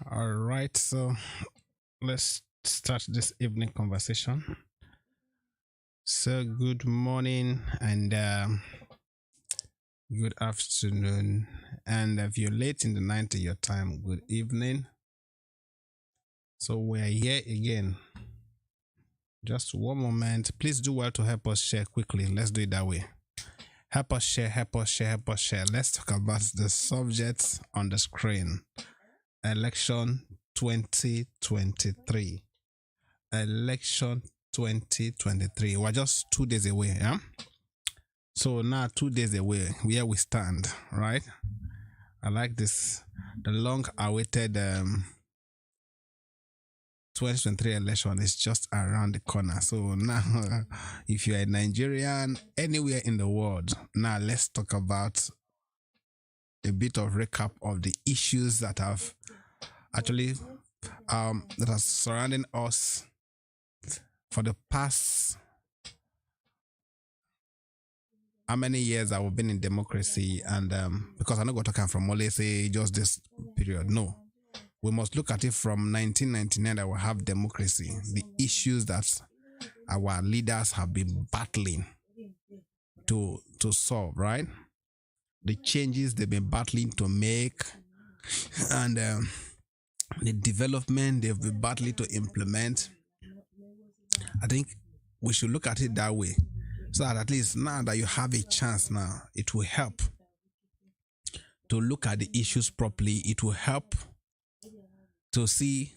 All right, so let's start this evening conversation. So, good morning and good afternoon. And if you're late in the night to your time, good evening. So, we're here again. Just one moment. Please do well to help us share quickly. Let's do it that way. Help us share, help us share, help us share. Let's talk about the subjects on the screen. Election 2023. Election 2023. We're just 2 days away, yeah? So now 2 days away, where we stand, right? I like this. The long awaited 2023 election is just around the corner. So now, if you're a Nigerian anywhere in the world, now let's talk about a bit of recap of the issues that have actually that are surrounding us for the past how many years that we've been in democracy. And because I'm not going to talk from only say just this period. No, we must look at it from 1999 that we have democracy, the issues that our leaders have been battling to solve, right? The changes they've been battling to make, and the development they've been battling to implement. I think we should look at it that way, so that at least now that you have a chance now, it will help to look at the issues properly. It will help to see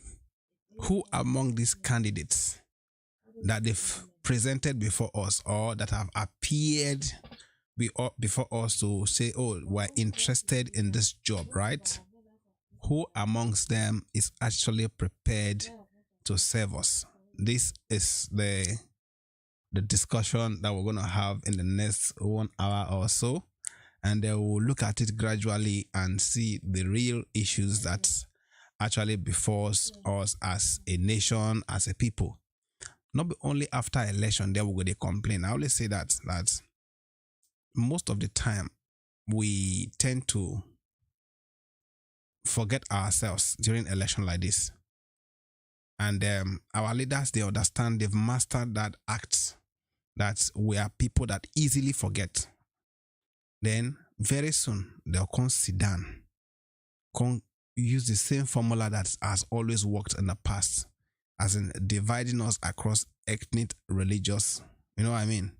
who among these candidates that they've presented before us or that have appeared before us to say, oh, we're interested in this job, right? Who amongst them is actually prepared to serve us? This is the discussion that we're going to have in the next 1 hour or so, and then we'll look at it gradually and see the real issues that actually before us as a nation, as a people. Not only after election, then we're going to complain. I always say that most of the time we tend to forget ourselves during election like this. And our leaders, they understand, they've mastered that act, that we are people that easily forget. Then very soon they'll come sit down, come use the same formula that has always worked in the past, as in dividing us across ethnic, religious, you know what I mean?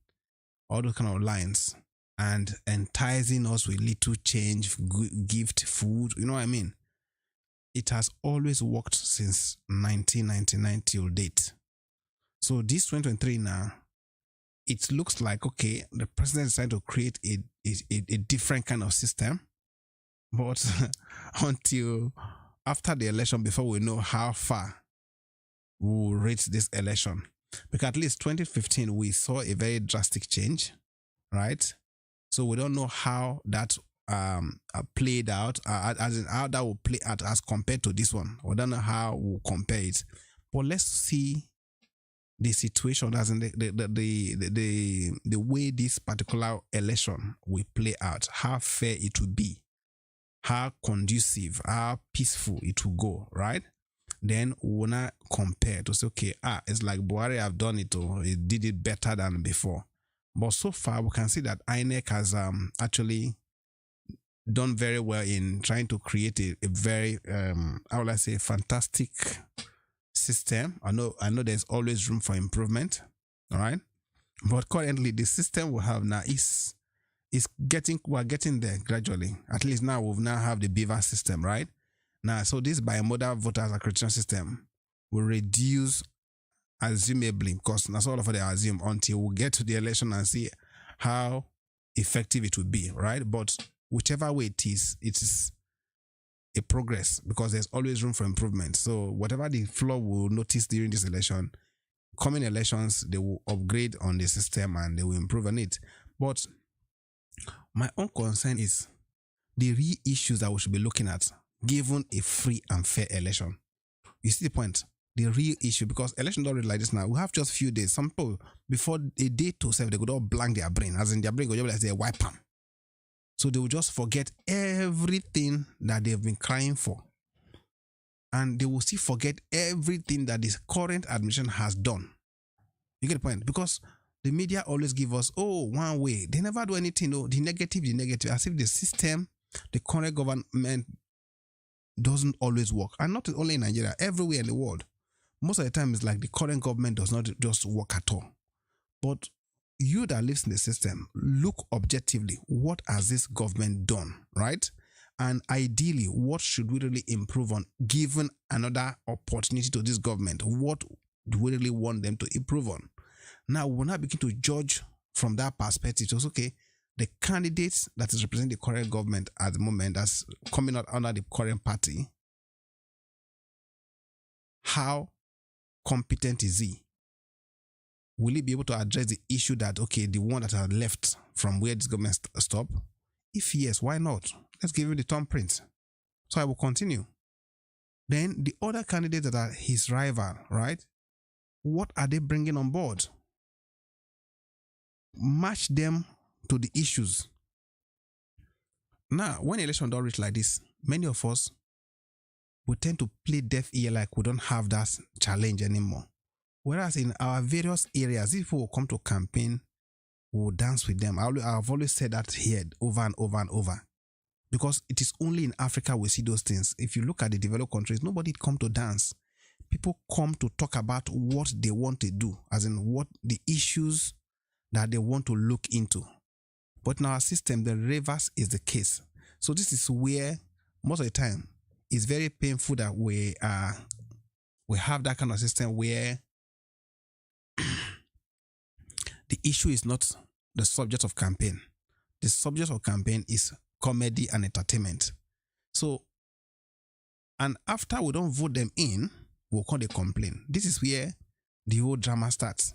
All those kind of lines, and enticing us with little change, gift, food, you know what I mean? It has always worked since 1999 till date. So this 2023 now, it looks like, okay, the president is trying to create a different kind of system. But until after the election, before we know how far we will reach this election. Because at least 2015, we saw a very drastic change, right? So we don't know how that played out, as in how that will play out as compared to this one. We don't know how we'll compare it. But let's see the situation, as in the way this particular election will play out, how fair it will be, how conducive, how peaceful it will go, right? Then we'll not compare to say, okay, it's like Buhari have done it, or it did it better than before. But so far, we can see that INEC has actually done very well in trying to create a very, how will I say, fantastic system. I know there's always room for improvement, all right? But currently, the system we have now is we're getting there gradually. At least now we've now have the Beaver system, right? Now, so this bimodal voters accreditation system will reduce, assumably, because that's all of they assume, until we get to the election and see how effective it will be, right? But whichever way it is a progress, because there's always room for improvement. So whatever the flaw we'll notice during this election, coming elections, they will upgrade on the system and they will improve on it. But my own concern is the real issues that we should be looking at, given a free and fair election. You see the point? The real issue, because election don't read like this now. We have just few days. Some people, before a day to 7, they could all blank their brain, as in their brain go just like they wipe them. So they will just forget everything that they've been crying for. and they will still forget everything that this current administration has done. You get the point? Because the media always give us, one way. They never do anything. No, the negative, as if the system, the current government doesn't always work. And not only in Nigeria, everywhere in the world. Most of the time, it's like the current government does not just work at all. But you that lives in the system, look objectively, what has this government done, right? And ideally, what should we really improve on, given another opportunity to this government? What do we really want them to improve on? Now, we'll now begin to judge from that perspective. So, okay, the candidates that is representing the current government at the moment, that's coming out under the current party, how competent is he? Will he be able to address the issue that, okay, the one that are left from where this government stop? If yes, why not? Let's give him the thumbprint. So I will continue. Then the other candidates that are his rival, right? What are they bringing on board? Match them to the issues. Now, when election don't reach like this, many of us will tend to play deaf ear like we don't have that challenge anymore. Whereas in our various areas, if people will come to campaign, we will dance with them. I've always said that here over and over and over. Because it is only in Africa we see those things. If you look at the developed countries, nobody come to dance. People come to talk about what they want to do, as in what the issues that they want to look into. But in our system, the reverse is the case. So this is where most of the time it's very painful that we have that kind of system where the issue is not the subject of campaign. The subject of campaign is comedy and entertainment. So, and after we don't vote them in, we'll call the complaint. This is where the whole drama starts.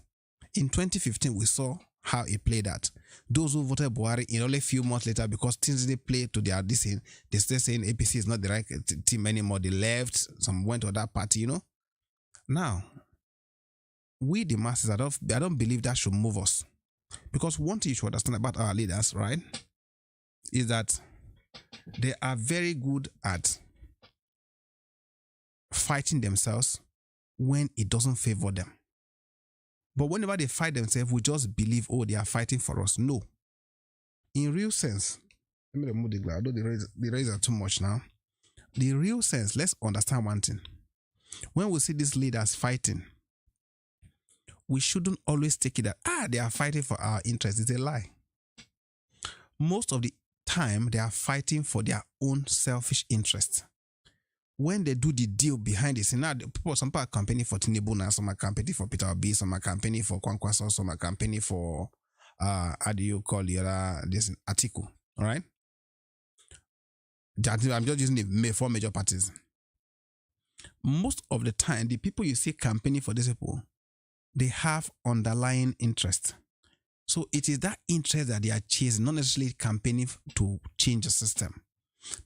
In 2015, we saw how it played out. Those who voted Buhari in only a few months later, because things they play to their decision, they still saying APC is not the right team anymore. They left, some went to that party, Now, we the masses, I don't believe that should move us. Because one thing you should understand about our leaders, right, is that they are very good at fighting themselves when it doesn't favor them. But whenever they fight themselves, we just believe, they are fighting for us. No. In real sense, let me remove the glass. I know the rays are too much now. The real sense, let's understand one thing. When we see these leaders fighting, we shouldn't always take it that, they are fighting for our interests. It's a lie. Most of the time, they are fighting for their own selfish interests. When they do the deal behind the scene, now some people are campaigning for Tinubu now, some are campaigning for Peter Obi, some are campaigning for Kwankwaso, some are campaigning for how do you call this Atiku, all right? I'm just using the 4 major parties. Most of the time, the people you see campaigning for these people, they have underlying interest. So it is that interest that they are chasing, not necessarily campaigning to change the system.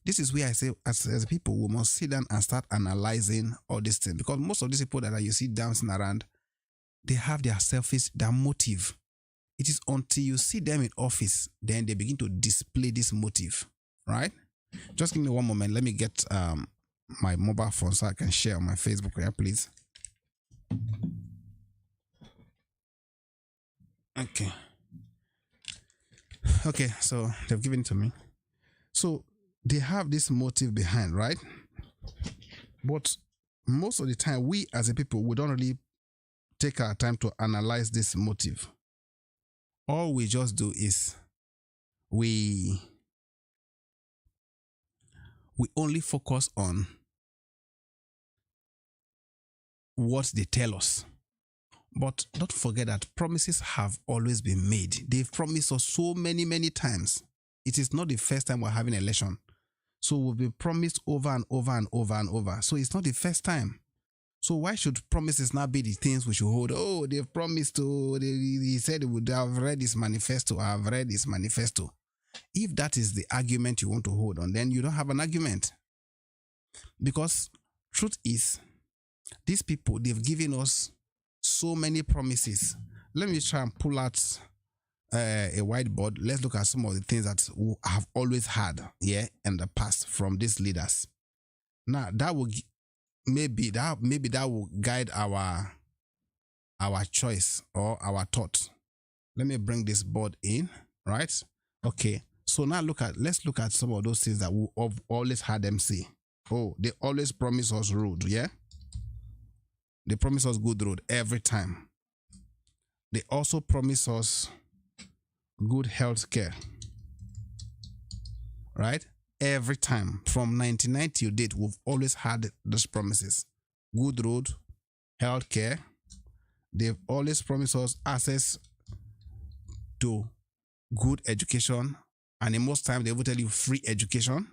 This is where I say, as people, we must sit down and start analyzing all these things. Because most of these people that you see dancing around, they have their their motive. It is until you see them in office, then they begin to display this motive, right? Just give me one moment. Let me get my mobile phone so I can share on my Facebook here, please. Okay, so they've given it to me. So they have this motive behind, right? But most of the time, we as a people, we don't really take our time to analyze this motive. All we just do is we only focus on what they tell us. But don't forget that promises have always been made. They've promised us so many, many times. It is not the first time we're having an election. So we've been promised over and over and over and over. So it's not the first time. So why should promises not be the things we should hold? They've promised to, he said he would have read his manifesto. I've read his manifesto. If that is the argument you want to hold on, then you don't have an argument. Because truth is, these people, they've given us so many promises. Let me try and pull out a whiteboard. Let's look at some of the things that we have always had in the past from these leaders. Now, that will maybe that will guide our choice or our thought. Let me bring this board in, right? Okay. So now let's look at some of those things that we have always had them say. Oh, they always promise us road, yeah? They promise us good road every time. They also promise us good health care, right? Every time from 1990 till date, we've always had those promises. Good road, health care. They've always promised us access to good education, and in most times they will tell you free education.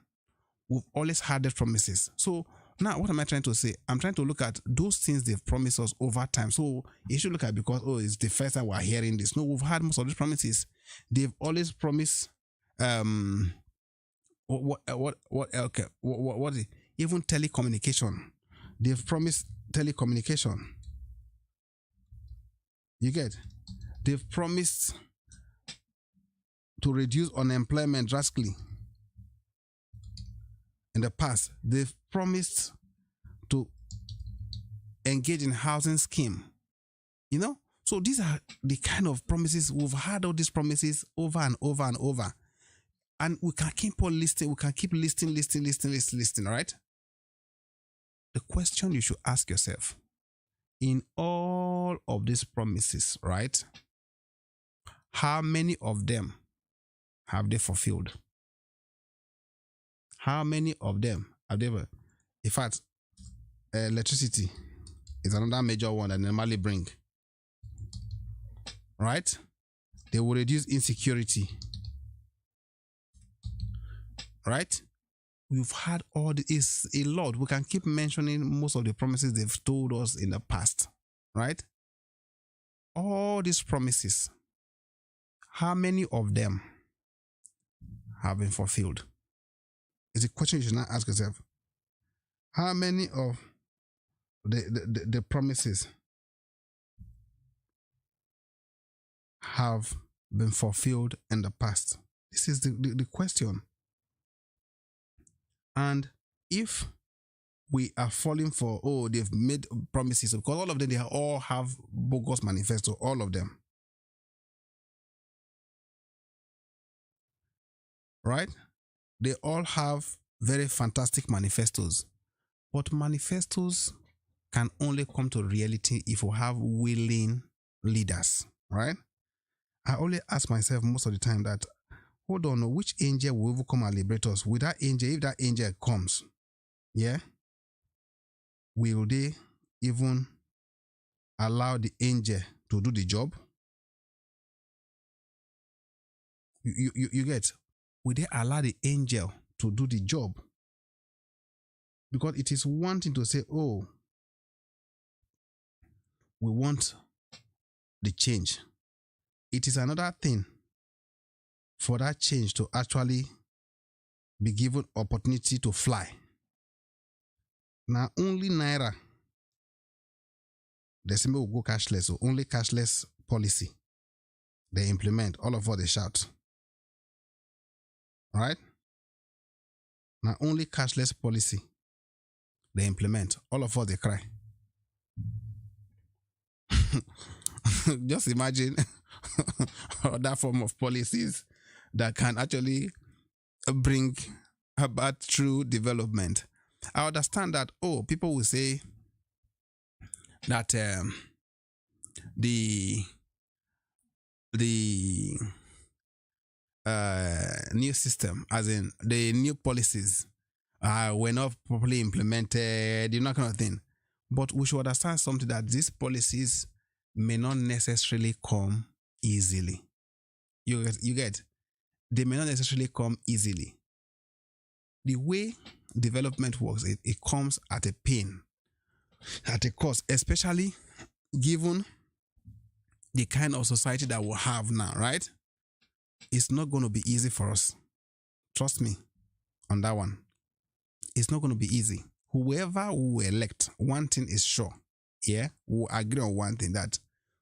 We've always had the promises. So now what am I trying to say? I'm trying to look at those things they've promised us over time. So you should look at, because it's the first time we're hearing this. No, we've had most of these promises. They've always promised what even telecommunication. They've promised telecommunication. You get? They've promised to reduce unemployment drastically. In the past, they've promised to engage in housing scheme. You know? So these are the kind of promises. We've had all these promises over and over and over. And we can keep on listing. We can keep listing, right? The question you should ask yourself, in all of these promises, right? How many of them have they fulfilled? How many of them have they ever? In fact, electricity is another major one that they normally bring. Right? They will reduce insecurity. Right? We've had all this, a lot. We can keep mentioning most of the promises they've told us in the past. Right? All these promises, how many of them have been fulfilled? Is a question you should not ask yourself. How many of the promises have been fulfilled in the past? This is the question. And if we are falling for, they've made promises, because all of them, they all have bogus manifesto, all of them. Right? They all have very fantastic manifestos. But manifestos can only come to reality if we have willing leaders, right? I only ask myself most of the time that, hold on, which angel will ever come and liberate us? With that angel, if that angel comes, yeah, will they even allow the angel to do the job? You get? Will they allow the angel to do the job? Because it is one thing to say, oh, we want the change. It is another thing for that change to actually be given opportunity to fly. Now, only Naira, the symbol will go cashless, so only cashless policy they implement. All of what they shout. Right? Now, only cashless policy they implement. All of what they cry. Just imagine that form of policies that can actually bring about true development. I understand that, people will say that the new system, as in the new policies, were not properly implemented, that kind of thing. But we should understand something, that these policies may not necessarily come easily. You get? They may not necessarily come easily. The way development works, it comes at a pain, at a cost, especially given the kind of society that we have now, right? It's not going to be easy for us. Trust me on that one. It's not going to be easy. Whoever we elect, one thing is sure. Yeah, we'll agree on one thing, that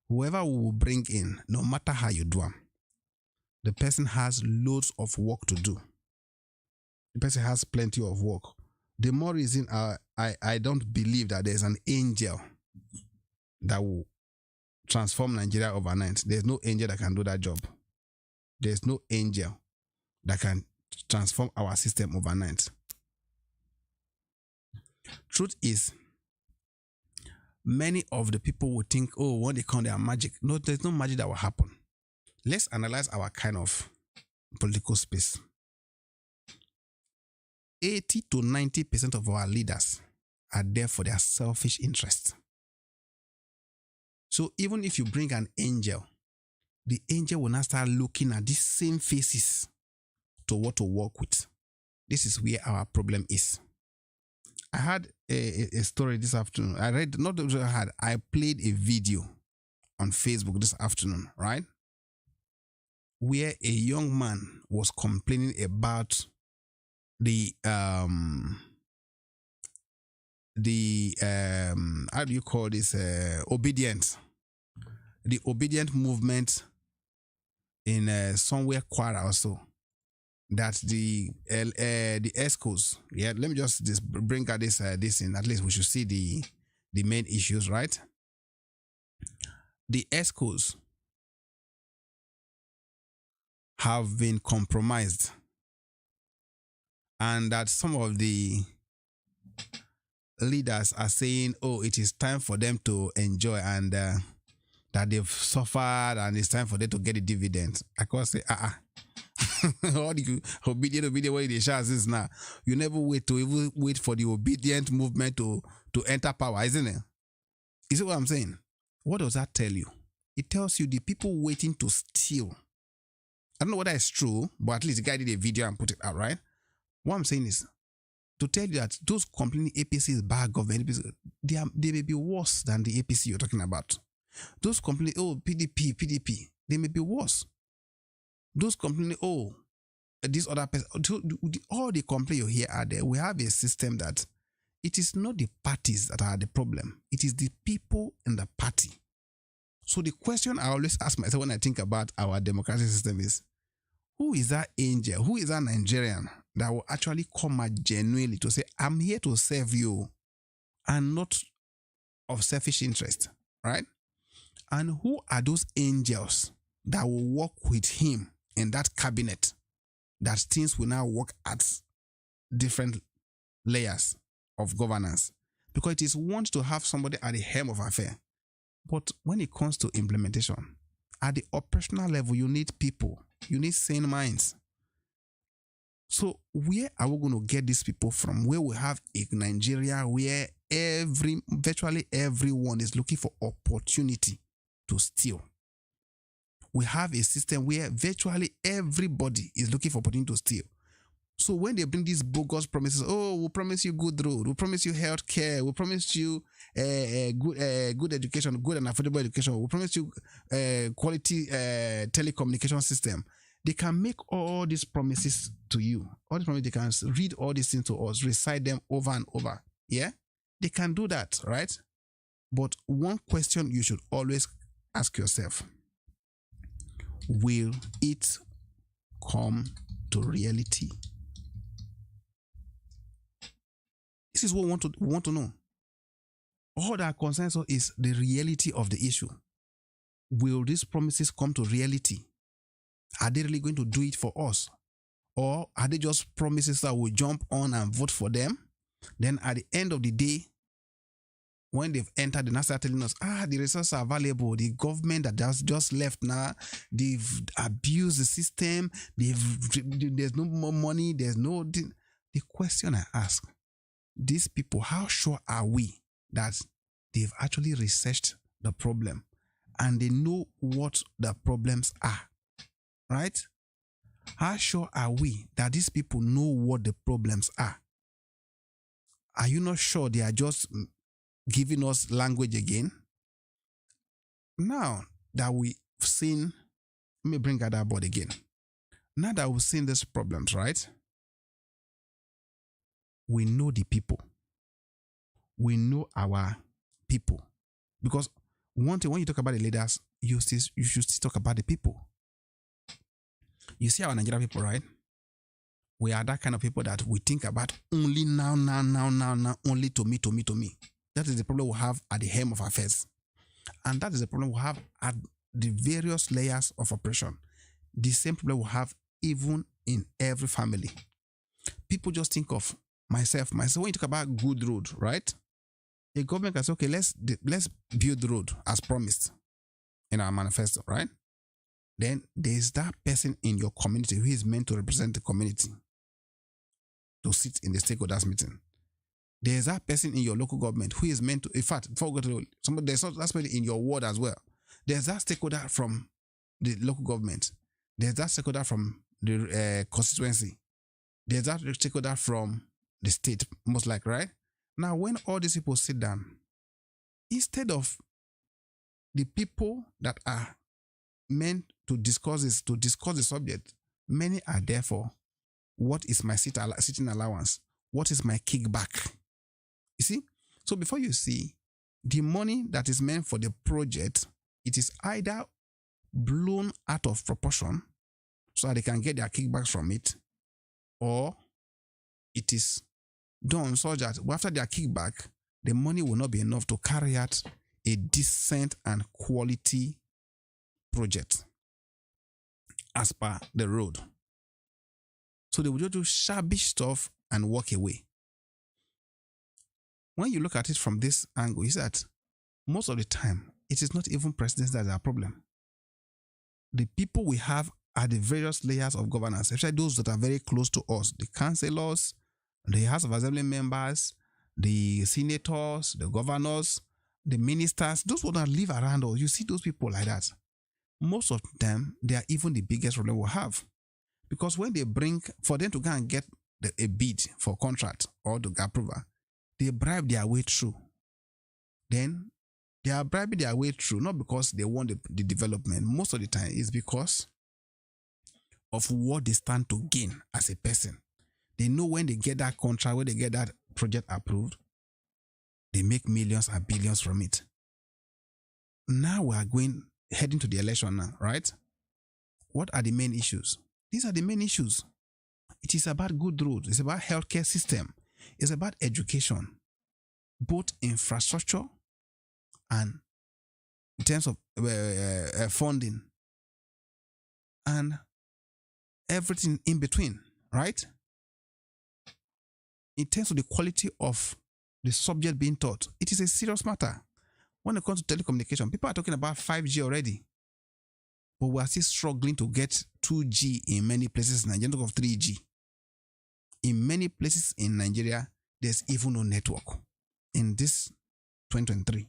whoever we will bring in, no matter how you do them, the person has loads of work to do. The person has plenty of work. the more reason I don't believe that there's an angel that will transform Nigeria overnight. There's no angel that can do that job. There's no angel that can transform our system overnight. Truth is, many of the people will think, oh, when they come, they are magic. No, there's no magic that will happen. Let's analyze our kind of political space. 80 to 90% of our leaders are there for their selfish interests. So even if you bring an angel, the angel will now start looking at these same faces to what to work with. This is where our problem is. I had a story this afternoon. I played a video on Facebook this afternoon, right? Where a young man was complaining about the how do you call this, obedient, the obedient movement in somewhere Kwara also, that the ESCOs, let me just bring out this in, at least we should see the main issues, right? The ESCOs have been compromised, and that some of the leaders are saying, oh, it is time for them to enjoy, and that they've suffered and it's time for them to get a dividend. I can't say, what do you obedient what they share is now? You never wait for the obedient movement to enter power, isn't it? You see what I'm saying? What does that tell you? It tells you the people waiting to steal. I don't know whether it's true, but at least the guy did a video and put it out, right? What I'm saying is to tell you that those complaining APC is bad government, they may be worse than the APC you're talking about. Those complaining, oh, PDP, they may be worse. Those complaining, oh, this other person, all the complaints you hear are there. We have a system that it is not the parties that are the problem. It is the people in the party. So the question I always ask myself when I think about our democratic system is, who is that angel? Who is that Nigerian that will actually come out genuinely to say, I'm here to serve you and not of selfish interest, right? And who are those angels that will work with him in that cabinet, that things will now work at different layers of governance? Because it is one to have somebody at the helm of affair. But when it comes to implementation, at the operational level, you need people. You need sane minds. So where are we going to get these people from? Where we have a Nigeria where virtually everyone is looking for opportunity to steal. We have a system where virtually everybody is looking for opportunity to steal. So when they bring these bogus promises, oh, we'll promise you good road, we'll promise you health care, we'll promise you good education, good and affordable education, we'll promise you quality telecommunication system. They can make all these promises to you. All these promises, they can read all these things to us, recite them over and over. Yeah? They can do that, right? But one question you should always ask yourself, will it come to reality? This is what we want to know. All that concerns us is the reality of the issue. Will these promises come to reality? Are they really going to do it for us? Or are they just promises that we jump on and vote for them? Then at the end of the day, when they've entered, they now start telling us, the resources are valuable. The government that just left now, they've abused the system. There's no more money. There's no... The question I ask, these people, how sure are we that they've actually researched the problem and they know what the problems are? Right? How sure are we that these people know what the problems are? Are you not sure they are just giving us language again? Now that we've seen, let me bring that board again. Now that we've seen these problems, right? We know the people. We know our people. Because one thing, when you talk about the leaders, you should still talk about the people. You see our Nigerian people, right? We are that kind of people that we think about only now, only to me. That is the problem we have at the hem of affairs. And that is the problem we have at the various layers of operation. The same problem we have even in every family. People just think of myself. When you talk about good road, right? The government can say, okay, let's build the road as promised in our manifesto, right? Then there's that person in your community who is meant to represent the community to sit in the stakeholders meeting. There's that person in your local government who is meant to, in fact, before we go to somebody, there's that person in your ward as well. There's that stakeholder from the local government. There's that stakeholder from the constituency. There's that stakeholder from the state, most like, right? Now, when all these people sit down, instead of the people that are meant to discuss the subject, many are there for what is my sitting allowance? What is my kickback? You see? So before you see, the money that is meant for the project, it is either blown out of proportion so that they can get their kickbacks from it, or it is done so that after their kickback, the money will not be enough to carry out a decent and quality project as per the road. So they will just do shabby stuff and walk away. When you look at it from this angle, is that most of the time, it is not even presidents that are a problem. The people we have at the various layers of governance, especially those that are very close to us, the councillors, the House of Assembly members, the senators, the governors, the ministers, those who that live around us, you see those people like that. Most of them, they are even the biggest problem we have. Because when they bring, for them to go and get a bid for contract or to get approval, they bribe their way through. Then they are bribing their way through, not because they want the development. Most of the time, it's because of what they stand to gain as a person. They know when they get that contract, when they get that project approved, they make millions and billions from it. Now we are heading to the election now, right? What are the main issues? These are the main issues. It is about good roads. It's about healthcare system. It's about education, both infrastructure and in terms of funding and everything in between, right? In terms of the quality of the subject being taught, it is a serious matter. When it comes to telecommunication, people are talking about 5G already, but we are still struggling to get 2G in many places in Nigeria, of 3G. In many places in Nigeria, there's even no network in this 2023.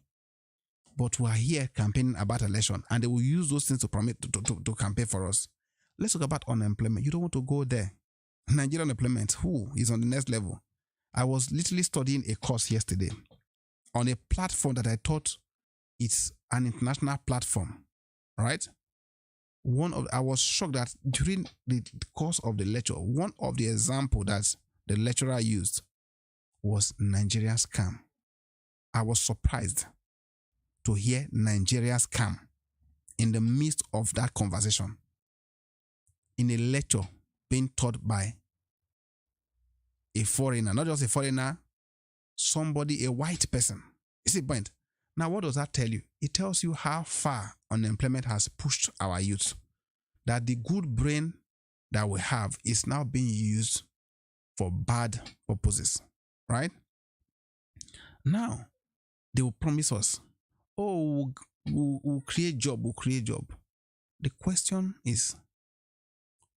But we are here campaigning about election, and they will use those things to promote to campaign for us. Let's talk about unemployment. You don't want to go there. Nigerian unemployment, who is on the next level? I was literally studying a course yesterday on a platform that I thought it's an international platform, right? I was shocked that during the course of the lecture, one of the examples that the lecturer used was Nigerian scam. I was surprised to hear Nigerian scam in the midst of that conversation, in a lecture being taught by a foreigner, not just a foreigner, somebody, a white person. You see the point? Now, what does that tell you? It tells you how far unemployment has pushed our youth. That the good brain that we have is now being used for bad purposes, right? Now, they will promise us, oh, we'll create job. The question is,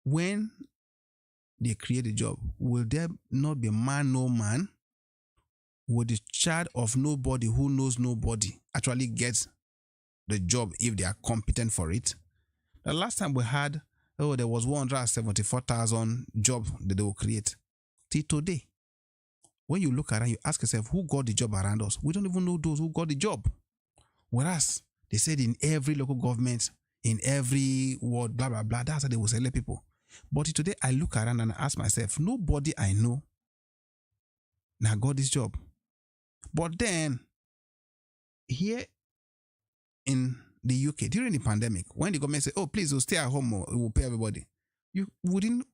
when they create a job, will there not be man, no man? Will the child of nobody who knows nobody actually get the job if they are competent for it? The last time we had, there was 174,000 jobs that they will create. Till today, when you look around, you ask yourself, who got the job around us? We don't even know those who got the job. Whereas, they said in every local government, in every ward, blah, blah, blah, that's how they will select people. But today, I look around and I ask myself, nobody I know now got this job. But then, here in the UK, during the pandemic, when the government said, oh, please, we'll stay at home or we'll pay everybody, you wouldn't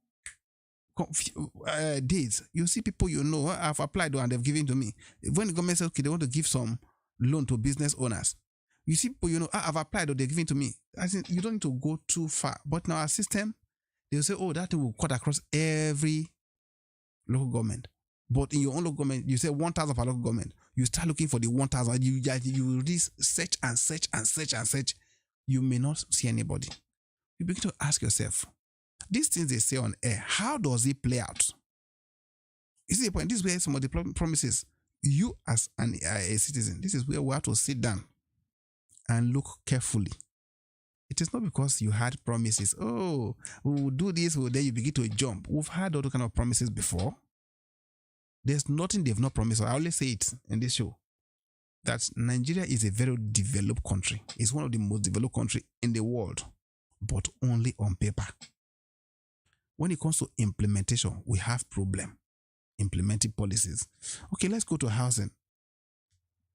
days, you see people you know, I've applied and they've given to me. When the government says, okay, they want to give some loan to business owners, you see people you know, I've applied or they're giving to me. I think you don't need to go too far. But in our system, they'll say, oh, that thing will cut across every local government. But in your own local government, you say 1,000 per local government. You start looking for the 1,000. You really search and search and search and search. You may not see anybody. You begin to ask yourself, these things they say on air, how does it play out? You see the point? This is where some of the promises, you as a citizen, this is where we have to sit down and look carefully. It is not because you had promises, oh, we will do this, then you begin to jump. We've had all kind of promises before. There's nothing they've not promised. I always say it in this show, that Nigeria is a very developed country. It's one of the most developed countries in the world, but only on paper. When it comes to implementation, we have problem implementing policies. Okay, let's go to housing.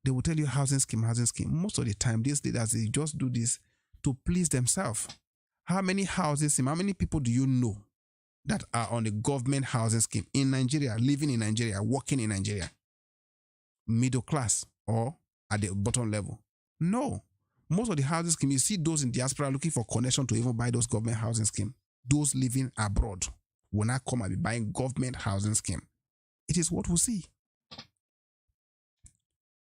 They will tell you housing scheme. Most of the time, these leaders, they just do this to please themselves. How many houses, how many people do you know that are on the government housing scheme in Nigeria, living in Nigeria, working in Nigeria? Middle class or at the bottom level? No. Most of the housing scheme, you see those in diaspora looking for connection to even buy those government housing scheme. Those living abroad will not come and be buying government housing scheme. It is what we see.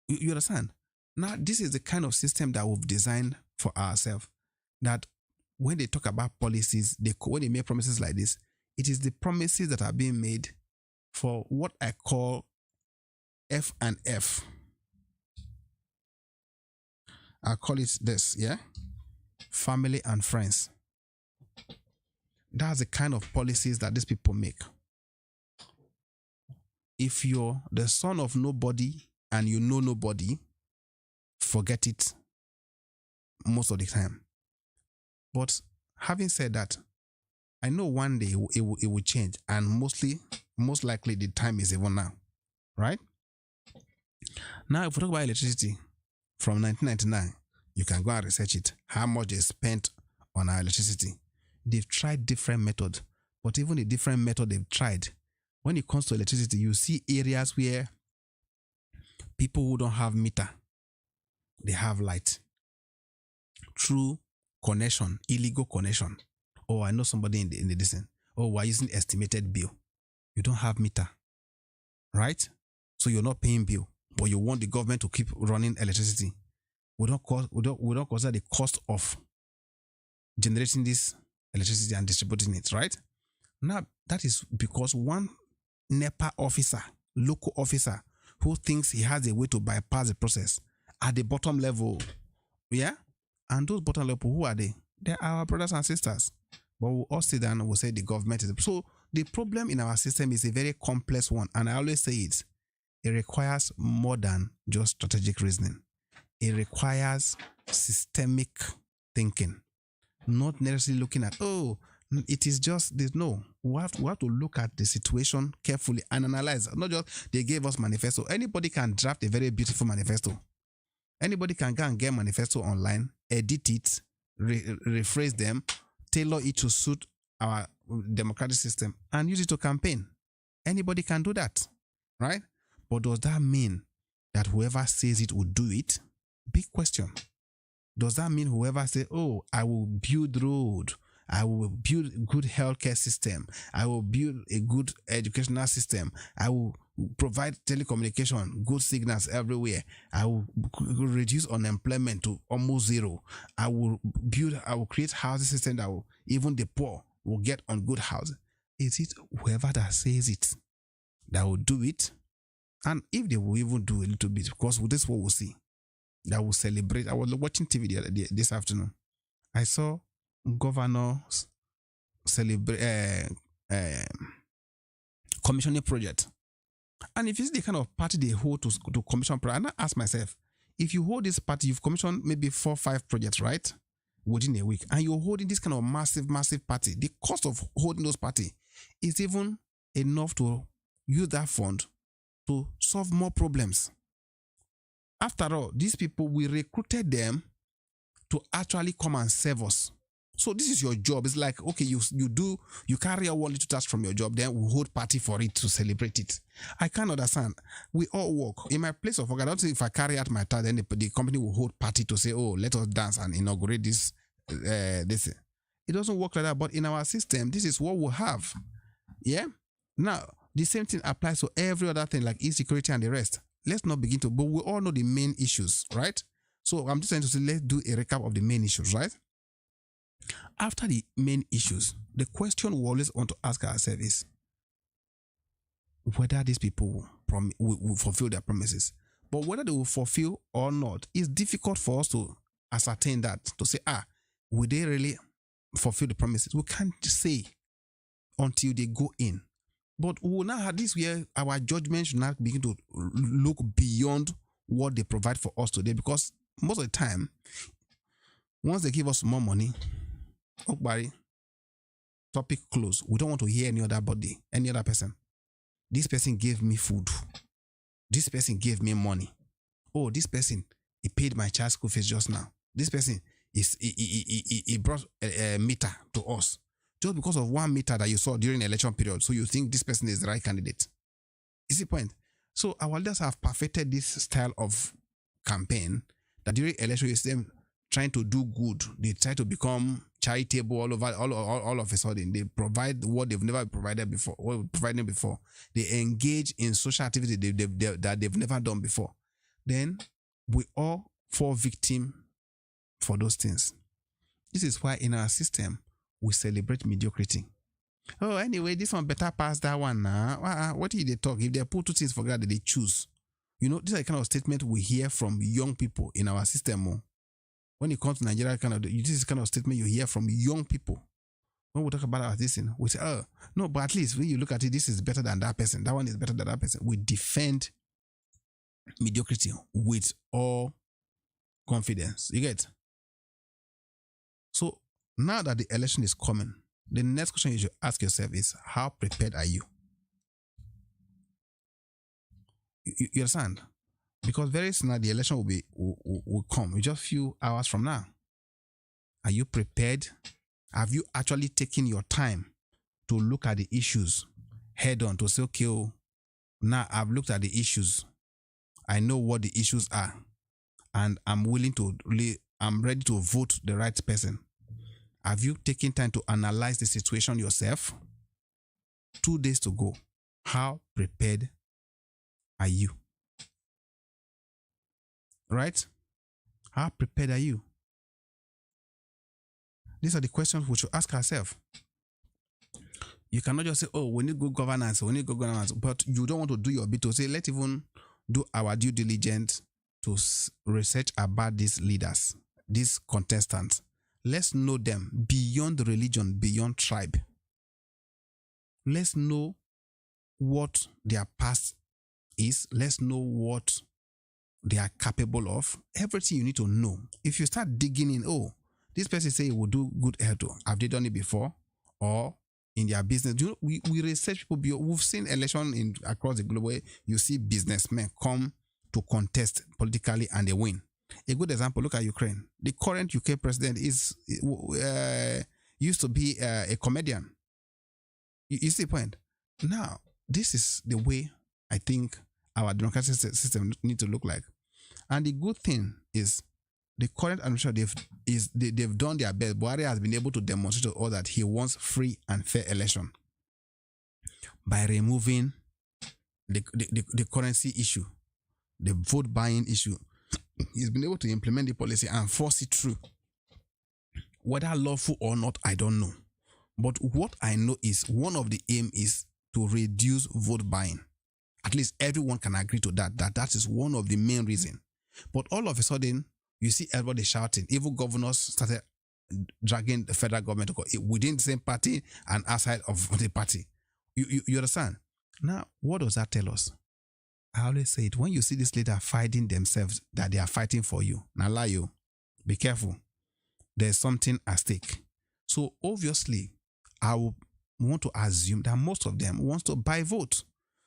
You understand? Now, this is the kind of system that we've designed for ourselves. That when they talk about policies, when they make promises like this, it is the promises that are being made for what I call F and F. I call it this, yeah? Family and friends. That's the kind of policies that these people make. If you're the son of nobody and you know nobody, forget it most of the time. But having said that, I know one day it will change, and most likely the time is even now, right? Now, if we talk about electricity from 1999, you can go and research it, how much they spent on our electricity. They've tried different methods, but even the different method they've tried, when it comes to electricity, you see areas where people who don't have meter, they have light through connection, illegal connection. Oh, I know somebody in the distance. Oh, we're using estimated bill. You don't have meter, right? So you're not paying bill, but you want the government to keep running electricity. We don't consider the cost of generating this electricity and distributing it, right? Now, that is because one NEPA officer, local officer, who thinks he has a way to bypass the process at the bottom level, yeah? And those bottom level, who are they? They're our brothers and sisters. But we'll all sit down and we'll say the government is. So the problem in our system is a very complex one. And I always say it requires more than just strategic reasoning. It requires systemic thinking. Not necessarily looking at, oh, it is just this. No, we have to look at the situation carefully and analyze. Not just they gave us manifesto. Anybody can draft a very beautiful manifesto. Anybody can go and get manifesto online, edit it, rephrase them, tailor it to suit our democratic system, and use it to campaign. Anybody can do that, right? But does that mean that whoever says it will do it? Big question. Does that mean whoever says, oh, I will build road, I will build a good healthcare system, I will build a good educational system, I will provide telecommunication, good signals everywhere, I will reduce unemployment to almost zero, I will create housing system that will, even the poor will get on good housing? Is it whoever that says it that will do it? And if they will even do a little bit, because this is what we'll see, that will celebrate. I was watching TV this afternoon. I saw governors celebrate commissioning project. And if it's the kind of party they hold to commission project, and I ask myself, if you hold this party, you've commissioned maybe 4 or 5 projects, right? Within a week, and you're holding this kind of massive party, the cost of holding those party is even enough to use that fund to solve more problems. After all, these people, we recruited them to actually come and serve us. So this is your job. It's like, okay, you carry out 1 little task from your job, then we hold party for it to celebrate it. I can't understand. We all work. In my place of work, I don't think if I carry out my task, then the company will hold party to say, oh, let us dance and inaugurate this. This. It doesn't work like that. But in our system, this is what we have. Yeah. Now, the same thing applies to every other thing like insecurity and the rest. Let's not begin to, but we all know the main issues, right? So I'm just trying to say, let's do a recap of the main issues, right? After the main issues, the question we always want to ask ourselves is whether these people will fulfill their promises. But whether they will fulfill or not, it's difficult for us to ascertain that, to say, will they really fulfill the promises? We can't say until they go in. But we will now have this where our judgment should not begin to look beyond what they provide for us today, because most of the time, once they give us more money, Okbari, topic closed. We don't want to hear any other body, any other person. This person gave me food. This person gave me money. Oh, this person, he paid my child school fees just now. This person he brought a meter to us. Just because of 1 meter that you saw during the election period, so you think this person is the right candidate. Is the point? So our leaders have perfected this style of campaign that during election you see them trying to do good. They try to become charitable all of a sudden. They provide what they've never provided before, what provided before. They engage in social activity that they've never done before. Then we all fall victim for those things. This is why in our system we celebrate mediocrity. Oh, anyway, this one better pass that one now. What did they talk? If they put 2 things for granted, they choose. You know, this is the kind of statement we hear from young people in our system. When it comes to Nigeria, this is the kind of statement you hear from young people. When we talk about this thing, we say, oh, no, but at least when you look at it, this is better than that person. That one is better than that person. We defend mediocrity with all confidence. You get? So now that the election is coming, the next question you should ask yourself is, how prepared are you? You understand? Because very soon the election will come. It's just a few hours from now. Are you prepared? Have you actually taken your time to look at the issues head on, to say, okay, now I've looked at the issues. I know what the issues are. And I'm ready to vote the right person. Have you taken time to analyze the situation yourself? 2 days to go. How prepared are you? Right? How prepared are you? These are the questions we should ask ourselves. You cannot just say, oh, we need good governance, but you don't want to do your bit to say, let's even do our due diligence to research about these leaders, these contestants. Let's know them beyond religion, beyond tribe. Let's know what their past is. Let's know what they are capable of. Everything you need to know. If you start digging in, oh, this person say he will do good health. Have they done it before? Or in their business? We research people. We've seen election across the globe where you see businessmen come to contest politically and they win. A good example, look at Ukraine. The current UK president used to be a comedian. You see the point? Now, this is the way I think our democratic system need to look like. And the good thing is the current administration, they've done their best. Buhari has been able to demonstrate to all that he wants free and fair election by removing the currency issue, the vote buying issue. He's been able to implement the policy and force it through. Whether lawful or not, I don't know. But what I know is one of the aim is to reduce vote buying. At least everyone can agree to that. That is one of the main reasons. But all of a sudden, you see everybody shouting. Even governors started dragging the federal government within the same party and outside of the party. You understand? Now, what does that tell us? I always say it. When you see this leader fighting themselves, that they are fighting for you. Now, lie you. Be careful. There's something at stake. So, obviously, I will want to assume that most of them wants to buy vote.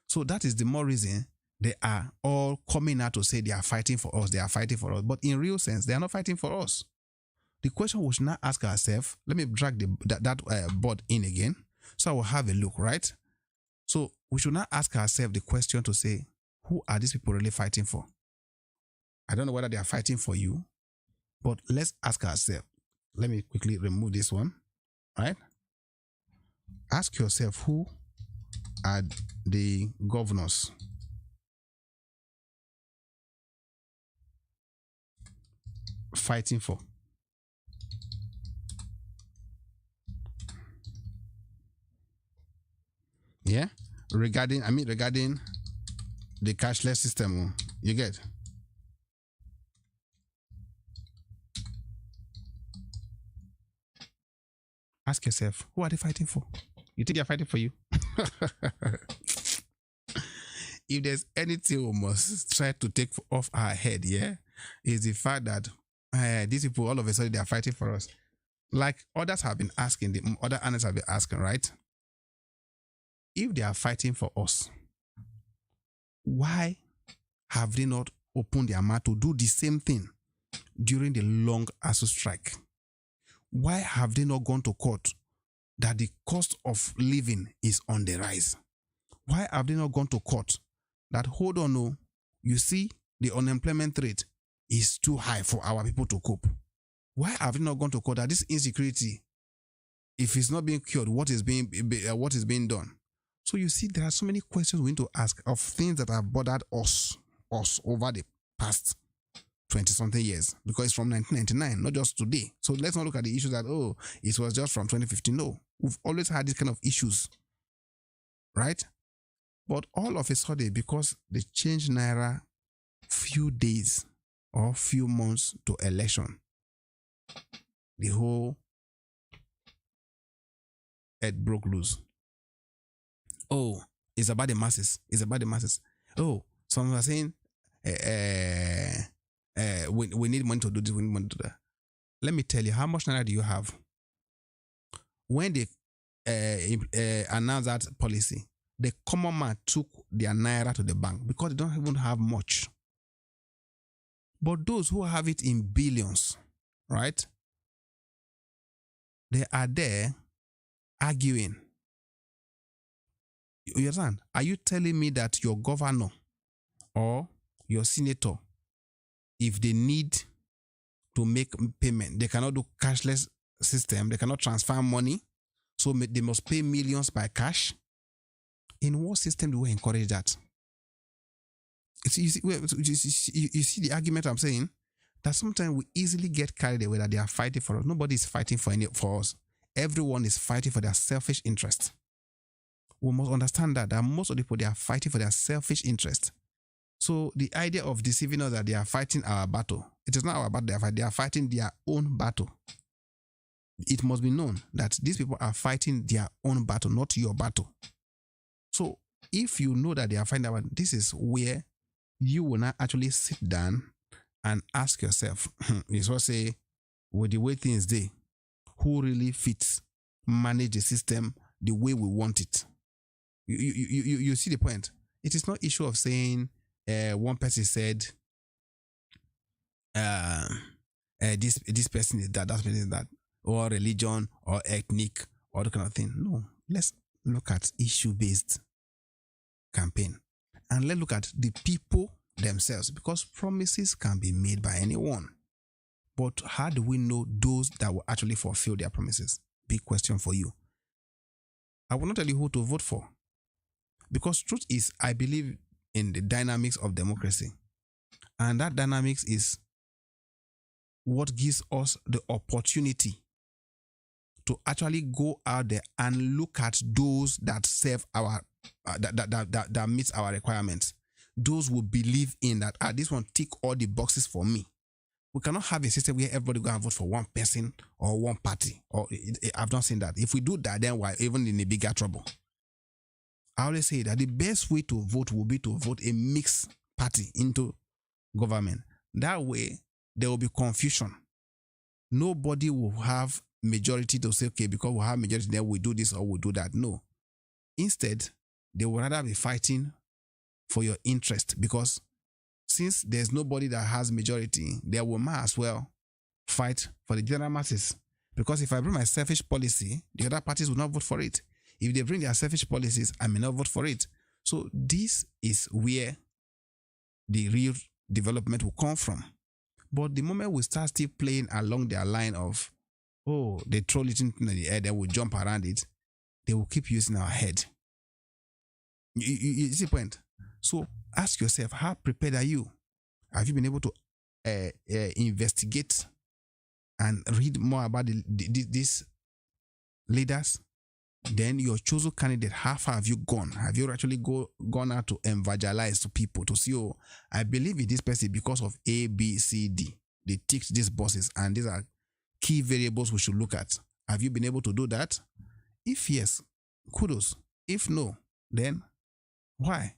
So, that is the more reason they are all coming out to say they are fighting for us. They are fighting for us. But in real sense, they are not fighting for us. the question we should now ask ourselves, let me drag that board in again, so I will have a look, right? So we should now ask ourselves the question to say, who are these people really fighting for? I don't know whether they are fighting for you, but let's ask ourselves. Let me quickly remove this one, right? Ask yourself, who are the governors fighting for? Yeah, regarding the cashless system, you get. Ask yourself, who are they fighting for? You think they're fighting for you? If there's anything we must try to take off our head, yeah, is the fact that these people all of a sudden they are fighting for us. Like others have been asking, the other analysts have been asking, right? If they are fighting for us, why have they not opened their mouth to do the same thing during the long ASU strike? Why have they not gone to court that the cost of living is on the rise? Why have they not gone to court that, hold on, no, you see the unemployment rate is too high for our people to cope? Why have they not gone to court that this insecurity, if it's not being cured, what is being done? So you see, there are so many questions we need to ask of things that have bothered us over the past 20-something years, because it's from 1999, not just today. So let's not look at the issues that, oh, it was just from 2015. No, we've always had these kind of issues, right? But all of a sudden, because they changed Naira few days or few months to election, the whole head broke loose. Oh, it's about the masses. It's about the masses. Oh, some are saying, we need money to do this, we need money to do that. Let me tell you, how much Naira do you have? When they announced that policy, the common man took their Naira to the bank because they don't even have much. But those who have it in billions, right? They are there arguing. You understand? Are you telling me that your governor or your senator, if they need to make payment, they cannot do cashless system, they cannot transfer money, so they must pay millions by cash? In what system do we encourage that? You see the argument I'm saying? That sometimes we easily get carried away that they are fighting for us. Nobody is fighting for us. Everyone is fighting for their selfish interest. We must understand that most of the people, they are fighting for their selfish interest. So the idea of deceiving us that they are fighting our battle, it is not our battle they are fighting their own battle. It must be known that these people are fighting their own battle, not your battle. So if you know that they are fighting about, this is where you will not actually sit down and ask yourself, it's what say, with the way things they, who really fits manage the system the way we want it? You see the point? It is not issue of saying one person said this person is that person is that, or religion or ethnic or that kind of thing. No, let's look at issue-based campaign and let's look at the people themselves, because promises can be made by anyone, but how do we know those that will actually fulfill their promises? Big question for you. I will not tell you who to vote for, because truth is, I believe in the dynamics of democracy, and that dynamics is what gives us the opportunity to actually go out there and look at those that serve our that meets our requirements. Those who believe in that, this one tick all the boxes for me. We cannot have a system where everybody go and vote for one person or one party. I've not seen that. If we do that, then we're even in a bigger trouble. I always say that the best way to vote will be to vote a mixed party into government. That way, there will be confusion. Nobody will have majority to say, okay, because we have majority, then we do this or we do that. No. Instead, they would rather be fighting for your interest, because since there's nobody that has majority, they will might as well fight for the general masses. Because if I bring my selfish policy, the other parties will not vote for it. If they bring their selfish policies, I may not vote for it. So this is where the real development will come from. But the moment we start still playing along their line of, oh, they throw it into the air, then we jump around it, they will keep using our head. You see the point? So ask yourself, how prepared are you? Have you been able to investigate and read more about these leaders? Then your chosen candidate, how far have you gone? Have you actually gone out to evangelize to people to see, oh, I believe in this person because of A, B, C, D. They ticked these boxes, and these are key variables we should look at. Have you been able to do that? If yes, kudos. If no, then why?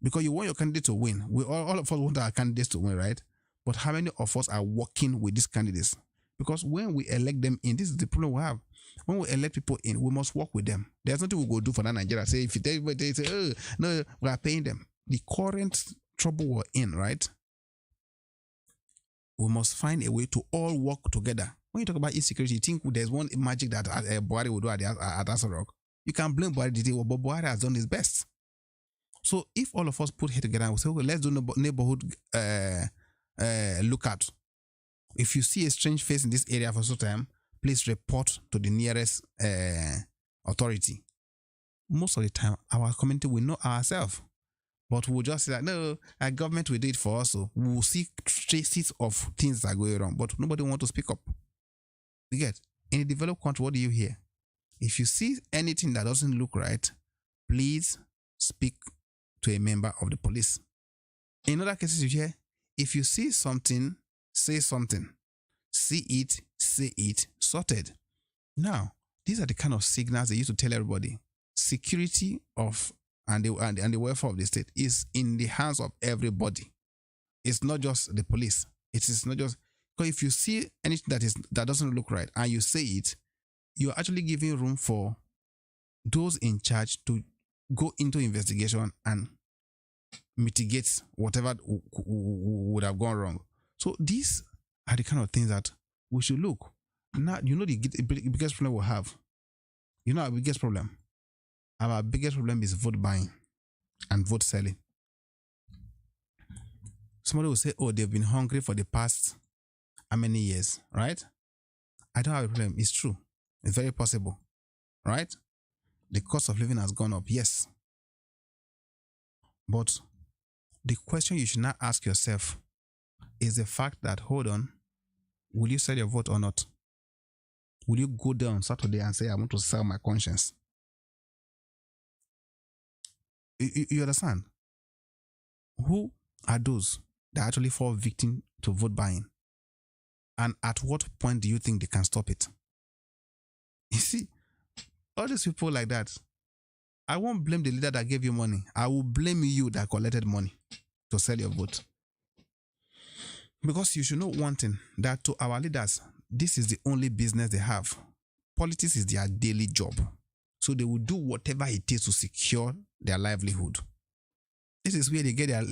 Because you want your candidate to win. We all of us want our candidates to win, right? But how many of us are working with these candidates? Because when we elect them in, this is the problem we have. When we elect people in, we must work with them. There's nothing we go do for that Nigeria. Say if they say, oh, no, we are paying them. The current trouble we're in, right? We must find a way to all work together. When you talk about insecurity, you think there's one magic that Buhari will do at Asa Rock. You can blame Buhari today, but Buhari has done his best. So if all of us put head together and we say, okay, let's do neighborhood lookout. If you see a strange face in this area for some time, please report to the nearest authority. Most of the time, our community will know ourselves. But we'll just say that, no, our government will do it for us. So we'll see traces of things that are going wrong. But nobody wants to speak up. You get? In a developed country, what do you hear? If you see anything that doesn't look right, please speak to a member of the police. In other cases, you hear, if you see something, say something. See it, say it, sorted. Now, these are the kind of signals they used to tell everybody. Security of and the welfare of the state is in the hands of everybody. It's not just the police. It is not just because if you see anything that doesn't look right and you say it, you're actually giving room for those in charge to go into investigation and mitigate whatever would have gone wrong. So these are the kind of things that we should look. Now, you know the biggest problem we have. You know our biggest problem? Our biggest problem is vote buying and vote selling. Somebody will say, oh, they've been hungry for the past how many years, right? I don't have a problem. It's true. It's very possible, right? The cost of living has gone up, yes. But the question you should now ask yourself is the fact that, hold on, will you sell your vote or not? Will you go there on Saturday and say, I want to sell my conscience? You understand? Who are those that actually fall victim to vote buying? And at what point do you think they can stop it? You see, all these people like that, I won't blame the leader that gave you money. I will blame you that collected money to sell your vote. Because you should know one thing, that to our leaders, this is the only business they have. Politics is their daily job. So they will do whatever it takes to secure their livelihood. This is where they get their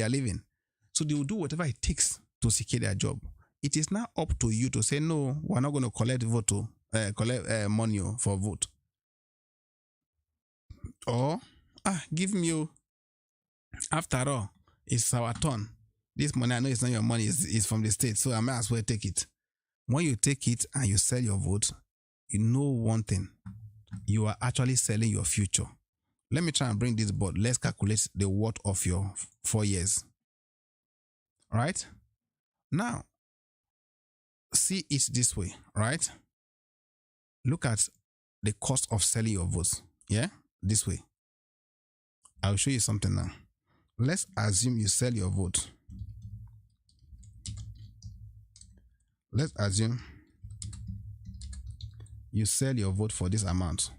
living. So they will do whatever it takes to secure their job. It is now up to you to say, no, we're not going to collect money for vote. Or, give me, after all, it's our turn. This money, I know it's not your money, it's from the state, so I might as well take it. When you take it and you sell your vote, you know one thing. You are actually selling your future. Let me try and bring this board. Let's calculate the worth of your 4 years. Right? Now, see it this way, right? Look at the cost of selling your votes. Yeah? This way. I'll show you something now. Let's assume you sell your vote. Let's assume you sell your vote for this amount.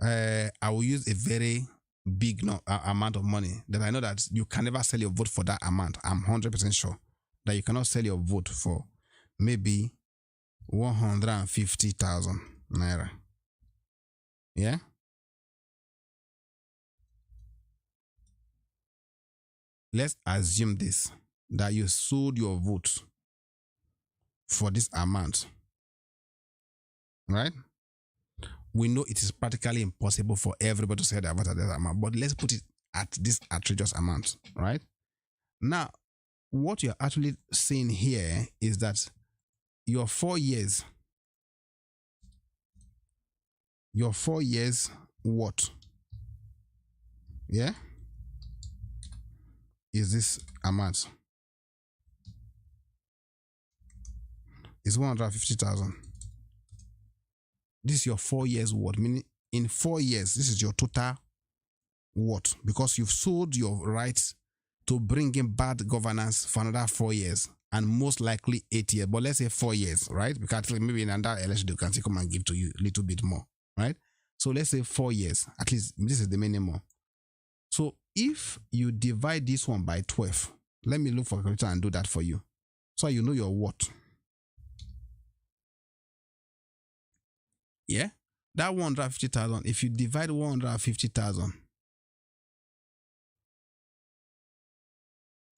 I will use a very big amount of money that I know that you can never sell your vote for that amount. I'm 100% sure that you cannot sell your vote for maybe 150,000 Naira. Yeah? let's assume this, that you sold your vote for this amount, right? We know it is practically impossible for everybody to sell their vote at that amount, but let's put it at this outrageous amount, right? Now, what you're actually saying here is that your 4 years, what? Yeah? Is this amount? It's 150,000. This is your 4 years what? Meaning in 4 years, this is your total what? Because you've sold your rights to bring in bad governance for another 4 years and most likely 8 years. But let's say 4 years, right? Because maybe in another election, they can come and give to you a little bit more, right? So let's say 4 years. At least this is the minimum. So if you divide this one by 12, let me look for a calculator and do that for you. So you know your what. Yeah? That 150,000, if you divide 150,000,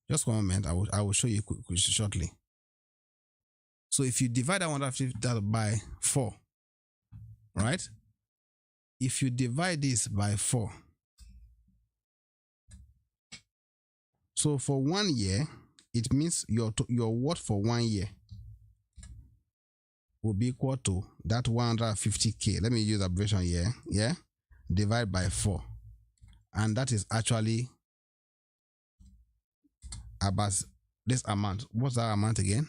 just 1 moment, I will show you shortly. So if you divide that 150,000 by 4, right? If you divide this by 4, so for 1 year, it means your what for 1 year will be equal to that 150K. Let me use abbreviation here. Yeah? Divide by 4. And that is actually about this amount. What's that amount again?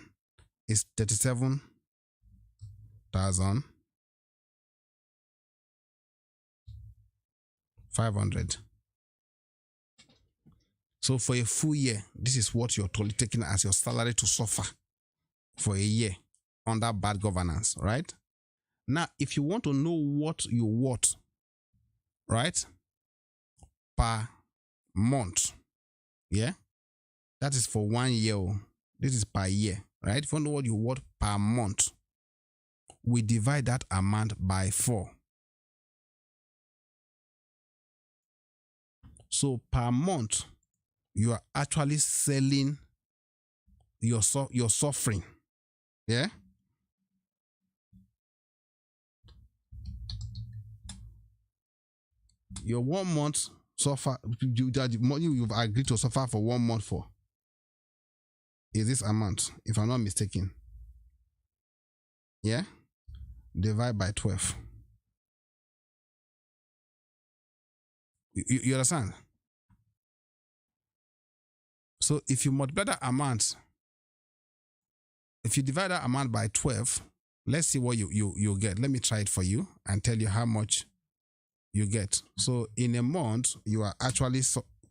It's 37,500. So for a full year, this is what you're totally taking as your salary to suffer for a year under bad governance, right? Now, if you want to know what you want, right, per month, yeah, that is for 1 year. This is per year, right? If you want to know what you want per month, we divide that amount by 4. So per month, you are actually selling your suffering. Yeah? Your 1 month suffer, the money you've agreed to suffer for 1 month for is this amount, if I'm not mistaken. Yeah? Divide by 12. You understand? So if you multiply that amount, if you divide that amount by 12, let's see what you get. Let me try it for you and tell you how much you get. So in a month, you are actually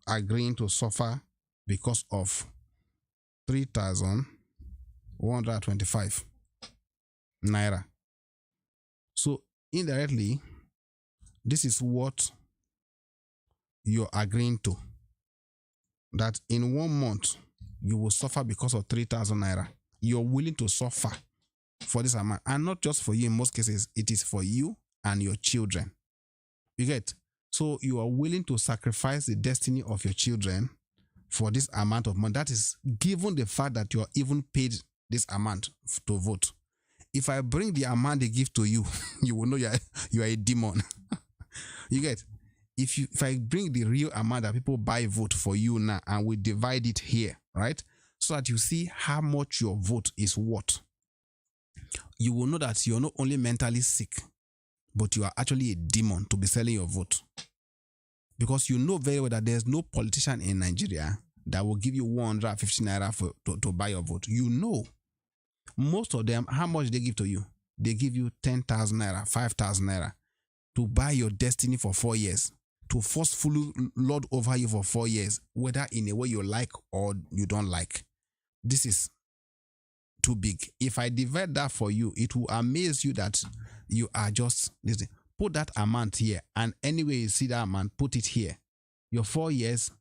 agreeing to suffer because of 3,125 Naira. So indirectly, this is what you're agreeing to. That in 1 month, you will suffer because of 3,000 Naira. You're willing to suffer for this amount. And not just for you, in most cases, it is for you and your children. You get? So you are willing to sacrifice the destiny of your children for this amount of money. That is given the fact that you are even paid this amount to vote. If I bring the amount they give to you, you will know you are a demon. You get? If I bring the real amount that people buy vote for you now and we divide it here, right? So that you see how much your vote is worth. You will know that you're not only mentally sick, but you are actually a demon to be selling your vote. Because you know very well that there's no politician in Nigeria that will give you 150 Naira to buy your vote. You know. Most of them, how much they give to you? They give you 10,000 Naira, 5,000 Naira to buy your destiny for 4 years. To forcefully lord over you for 4 years, whether in a way you like or you don't like. This is too big. If I divide that for you, it will amaze you that you are just listening. Put that amount here, and anyway you see that amount, put it here. Your 4 years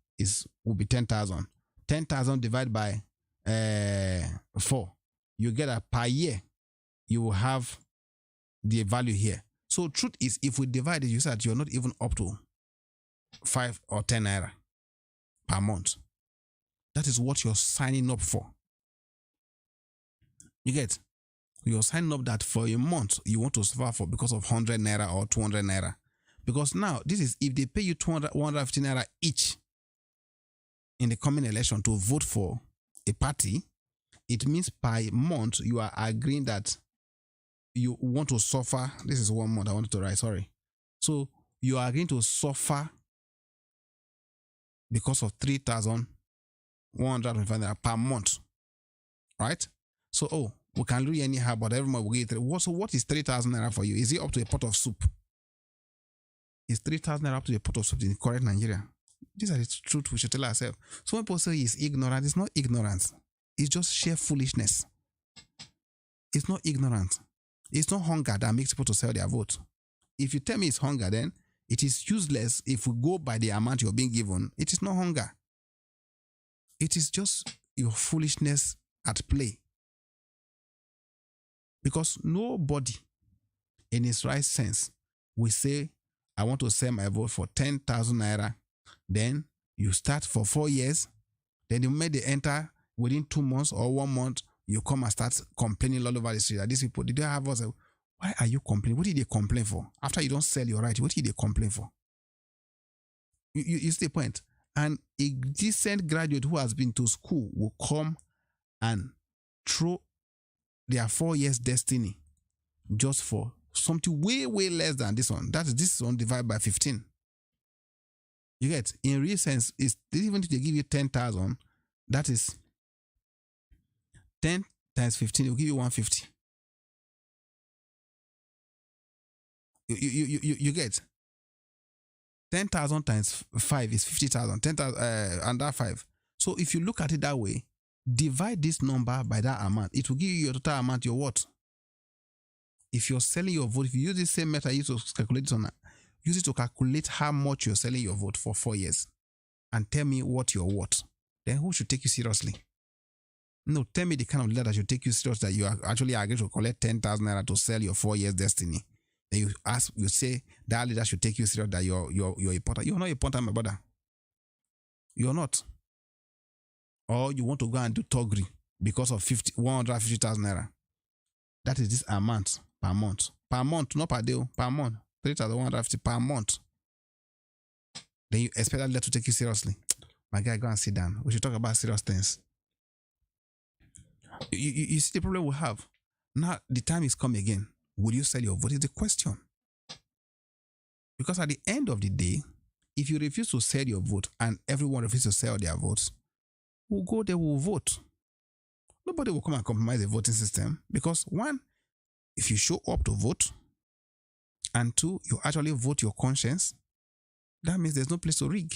will be 10,000. 10,000 divided by 4. You get a per year. You will have the value here. So truth is, if we divide it, you said you're not even up to 5 or 10 Naira per month. That is what you're signing up for. You get? You're signing up that for a month you want to suffer for because of 100 naira or 200 naira. Because now, this is if they pay you 200, 150 naira each in the coming election to vote for a party, it means per month you are agreeing that you want to suffer. This is 1 month I wanted to write, sorry. So you are going to suffer because of 3,125 naira per month. Right? So, we can do anyhow, but every month we get it. So what is 3,000 naira for you? Is it up to a pot of soup? Is 3,000 naira up to a pot of soup in correct Nigeria? These are the truth we should tell ourselves. So when people say he's ignorant, it's not ignorance. It's just sheer foolishness. It's not ignorant. It's not hunger that makes people to sell their vote. If you tell me it's hunger, then it is useless. If we go by the amount you're being given, it is not hunger. It is just your foolishness at play. Because nobody in his right sense will say, I want to sell my vote for 10,000 naira. Then you start for 4 years. Then the moment they enter within 2 months or 1 month, you come and start complaining all over the street that these people, did they have us? Why are you complaining? What did they complain for? After you don't sell your right, what did they complain for? You see the point? And a decent graduate who has been to school will come and throw their 4 years destiny just for something way, way less than this one. This one divided by 15. You get? In real sense, it's even if they give you 10,000, that is 10 times 15, it will give you 150. You get? 10,000 times 5 is 50,000. 10,000 and that 5. So if you look at it that way, divide this number by that amount, it will give you your total amount, your what? If you're selling your vote, if you use the same method you use to calculate it on, use it to calculate how much you're selling your vote for 4 years and tell me what you're worth. Then who should take you seriously? No, tell me the kind of leader that should take you serious, that you are actually agreed to collect 10,000 naira to sell your 4 years destiny. Then you say that leader should take you serious, that you're important. You're not important, my brother. You're not. Or you want to go and do toggery because of 150,000 naira. That is this amount per month. Per month, not per day, per month. 3,150 per month. Then you expect that leader to take you seriously. My guy, go and sit down. We should talk about serious things. You see the problem we have. Now, the time is come again. Will you sell your vote? Is the question. Because at the end of the day, if you refuse to sell your vote and everyone refuses to sell their votes, we'll go there, we'll vote. Nobody will come and compromise the voting system, because 1, if you show up to vote, and 2, you actually vote your conscience, that means there's no place to rig.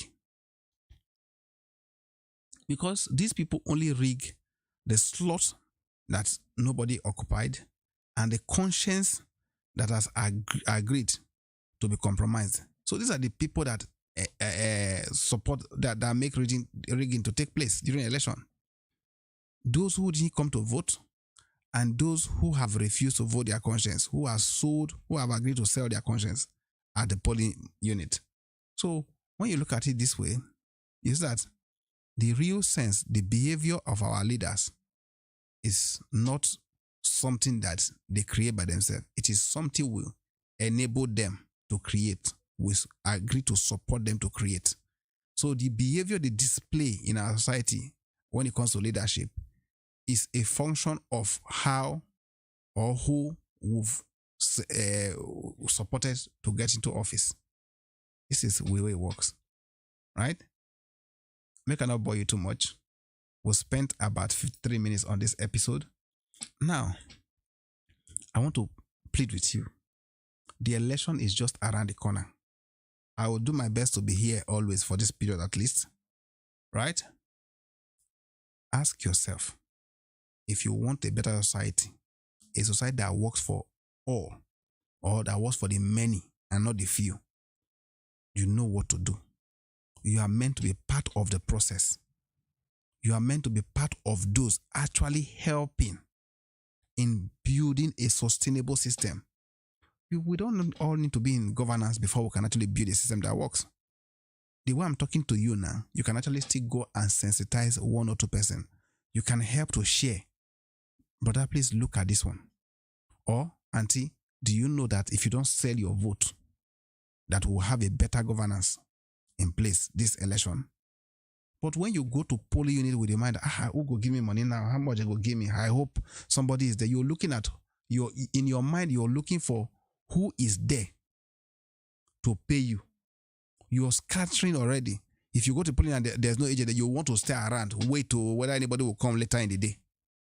Because these people only rig the slot that nobody occupied and the conscience that has agreed to be compromised. So these are the people that support, that make rigging to take place during election. Those who didn't come to vote and those who have refused to vote their conscience, who have agreed to sell their conscience at the polling unit. So when you look at it this way, is that the real sense, the behavior of our leaders is not something that they create by themselves. It is something we enable them to create. We agree to support them to create. So the behavior they display in our society when it comes to leadership is a function of how or who we've supported to get into office. This is the way it works, right? Make I not bore you too much. We spent about 53 minutes on this episode. Now, I want to plead with you. The election is just around the corner. I will do my best to be here always for this period at least, right? Ask yourself, if you want a better society, a society that works for all, or that works for the many and not the few, you know what to do. You are meant to be part of the process. You are meant to be part of those actually helping in building a sustainable system. We don't all need to be in governance before we can actually build a system that works. the way I'm talking to you now, you can actually still go and sensitize 1 or 2 person. You can help to share. Brother, please look at this one. Or, auntie, do you know that if you don't sell your vote, that will have a better governance in place this election? But when you go to polling unit with your mind, who go give me money now? How much they go give me? I hope somebody is there. You're looking at, in your mind, you're looking for who is there to pay you. You're scattering already. If you go to polling and there's no agent, you want to stay around, wait to whether anybody will come later in the day.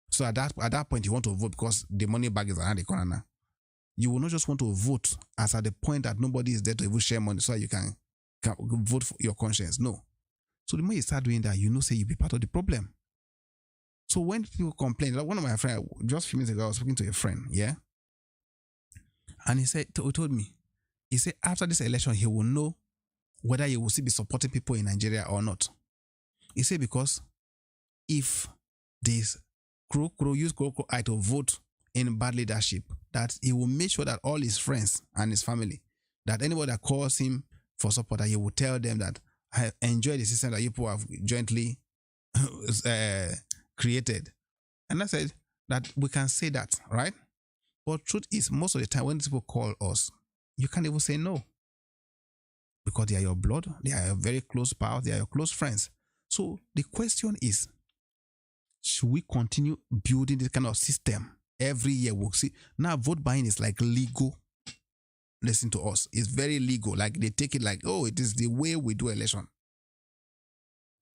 So at that point, you want to vote because the money bag is around the corner now. You will not just want to vote as at the point that nobody is there to even share money so that you can vote for your conscience. No. So the more you start doing that, say you'll be part of the problem. So when people complain, like one of my friends, just a few minutes ago, I was speaking to a friend, yeah? And he told me, he said after this election, he will know whether he will still be supporting people in Nigeria or not. He said because if this use Crow to vote in bad leadership, that he will make sure that all his friends and his family, that anybody that calls him for support, that he will tell them that I enjoy the system that you people have jointly created. And I said that we can say that, right? But truth is, most of the time when people call us, you can't even say no. Because they are your blood, they are your very close pals, they are your close friends. So the question is, should we continue building this kind of system every year? We'll see. Now vote buying is like legal. Listen to us. It's very legal. Like they take it like, oh, it is the way we do election.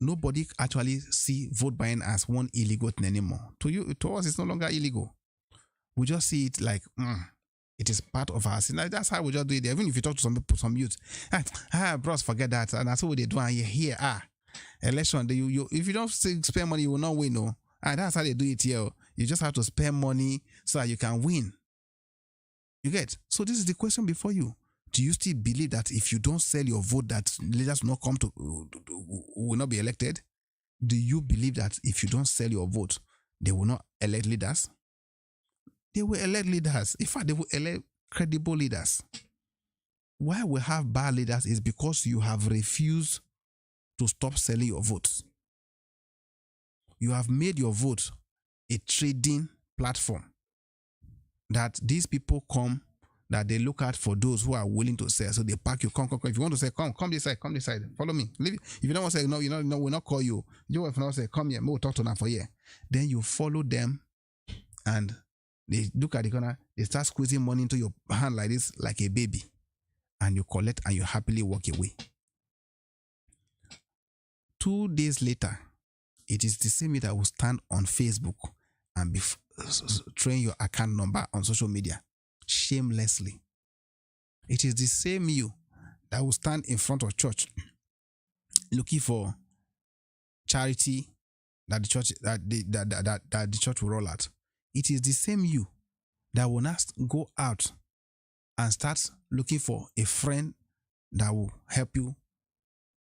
Nobody actually see vote buying as one illegal thing anymore. To us, it's no longer illegal. We just see it like, it is part of our system. That's how we just do it. Even if you talk to some people, some youth, bros, forget that. And that's what they do. And here, election. If you don't spend money, you will not win. No, and that's how they do it here. You just have to spend money so that you can win. You get? So this is the question before you. Do you still believe that if you don't sell your vote, that leaders will not will not be elected? Do you believe that if you don't sell your vote, they will not elect leaders? They will elect leaders. In fact, they will elect credible leaders. Why we have bad leaders is because you have refused to stop selling your votes. You have made your vote a trading platform that these people come, that they look at for those who are willing to sell. So they pack you, come. If you want to say, come this side, follow me. Leave. If you don't want to say, no, we'll not call you. You if not say, come here, we'll talk to them for here. Then you follow them and they look at the corner, they start squeezing money into your hand like this, like a baby. And you collect and you happily walk away. 2 days later, it is the same that will stand on Facebook and be throwing your account number on social media shamelessly. It is the same you that will stand in front of church looking for charity that the church will roll out. It is the same you that will not go out and start looking for a friend that will help you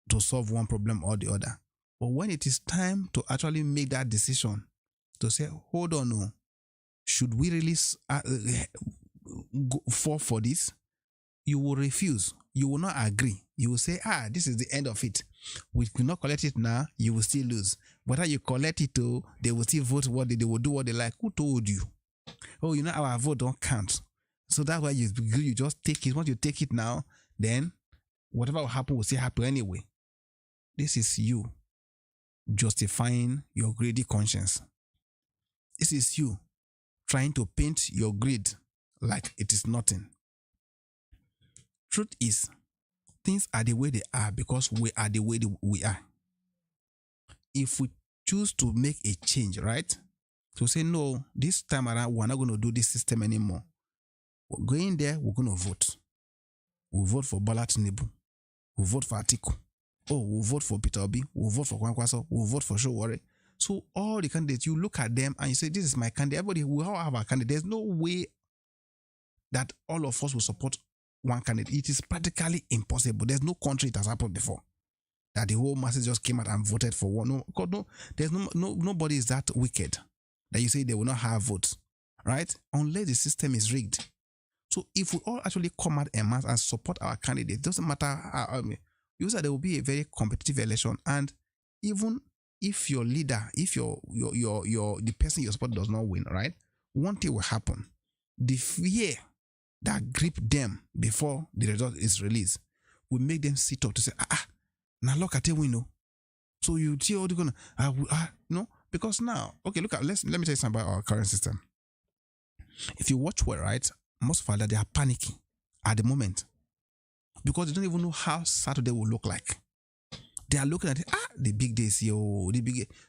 to solve one problem or the other. But when it is time to actually make that decision, to say, hold on, no, should we really go for this? You will refuse. You will not agree. You will say, this is the end of it. We will not collect it now, you will still lose. Whether you collect it, they will still vote they will do what they like. Who told you? Oh, our vote don't count. So that's why you just take it. Once you take it now, then whatever will happen will still happen anyway. This is you justifying your greedy conscience. This is you trying to paint your greed like it is nothing. Truth is, things are the way they are because we are the way we are. If we choose to make a change, right? To say, no, this time around, we're not going to do this system anymore. We're going there, we're going to vote. We'll vote for Bola Tinubu. We'll vote for Atiku. We'll vote for Peter Obi. We'll vote for Kwankwaso. We'll vote for Showore. So all the candidates, you look at them and you say, this is my candidate. Everybody, we all have our candidate. There's no way that all of us will support one candidate. It is practically impossible. There's no country it has happened before that the whole masses just came out and voted for one. No, God, no. There's nobody is that wicked that you say they will not have votes, right? Unless the system is rigged. So if we all actually come out en masse and support our candidate, it doesn't matter you said there will be a very competitive election, and even if your leader, if the person you support does not win, right? One thing will happen: the fear that grip them before the result is released will make them sit up to say, now look at it, we know. So you see all the gonna, because now, okay, let me tell you something about our current system. If you watch well, right, most of our they are panicking at the moment because they don't even know how Saturday will look like. They are looking at it, the big days,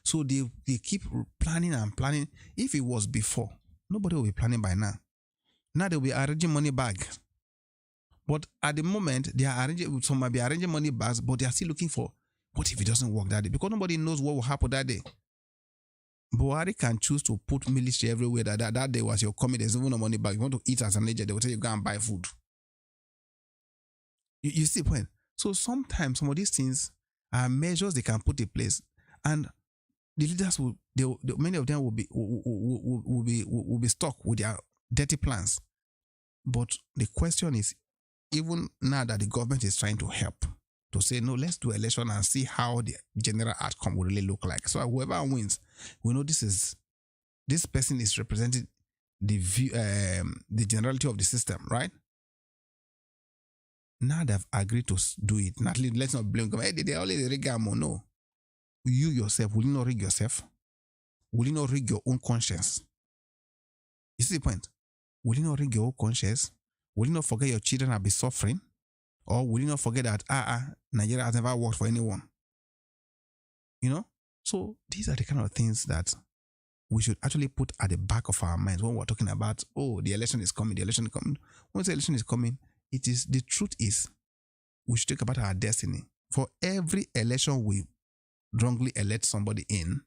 so they keep planning and planning. If it was before, nobody will be planning by now. Now they'll be arranging money bag. But at the moment, some might be arranging money bags, but they are still looking for what if it doesn't work that day? Because nobody knows what will happen that day. Buhari can choose to put military everywhere that day was your coming. There's even no money bag. You want to eat as an agent, they will tell you go and buy food. You see the point? So sometimes some of these things are measures they can put in place, and the leaders many of them will be stuck with their dirty plans. But the question is, even now that the government is trying to help to say, no, let's do election and see how the general outcome will really look like. So whoever wins, we know this person is representing the generality of the system, right? Now they've agreed to do it. Let's not blame them. Hey, they only rig no. You yourself, will you not rig yourself? Will you not rig your own conscience? You see the point? Will you not rig your own conscience? Will you not forget your children have been suffering? Or will you not forget that Nigeria has never worked for anyone? So these are the kind of things that we should actually put at the back of our minds when we're talking about, the election is coming, Once the election is coming, the truth is, we should think about our destiny. For every election we wrongly elect somebody in,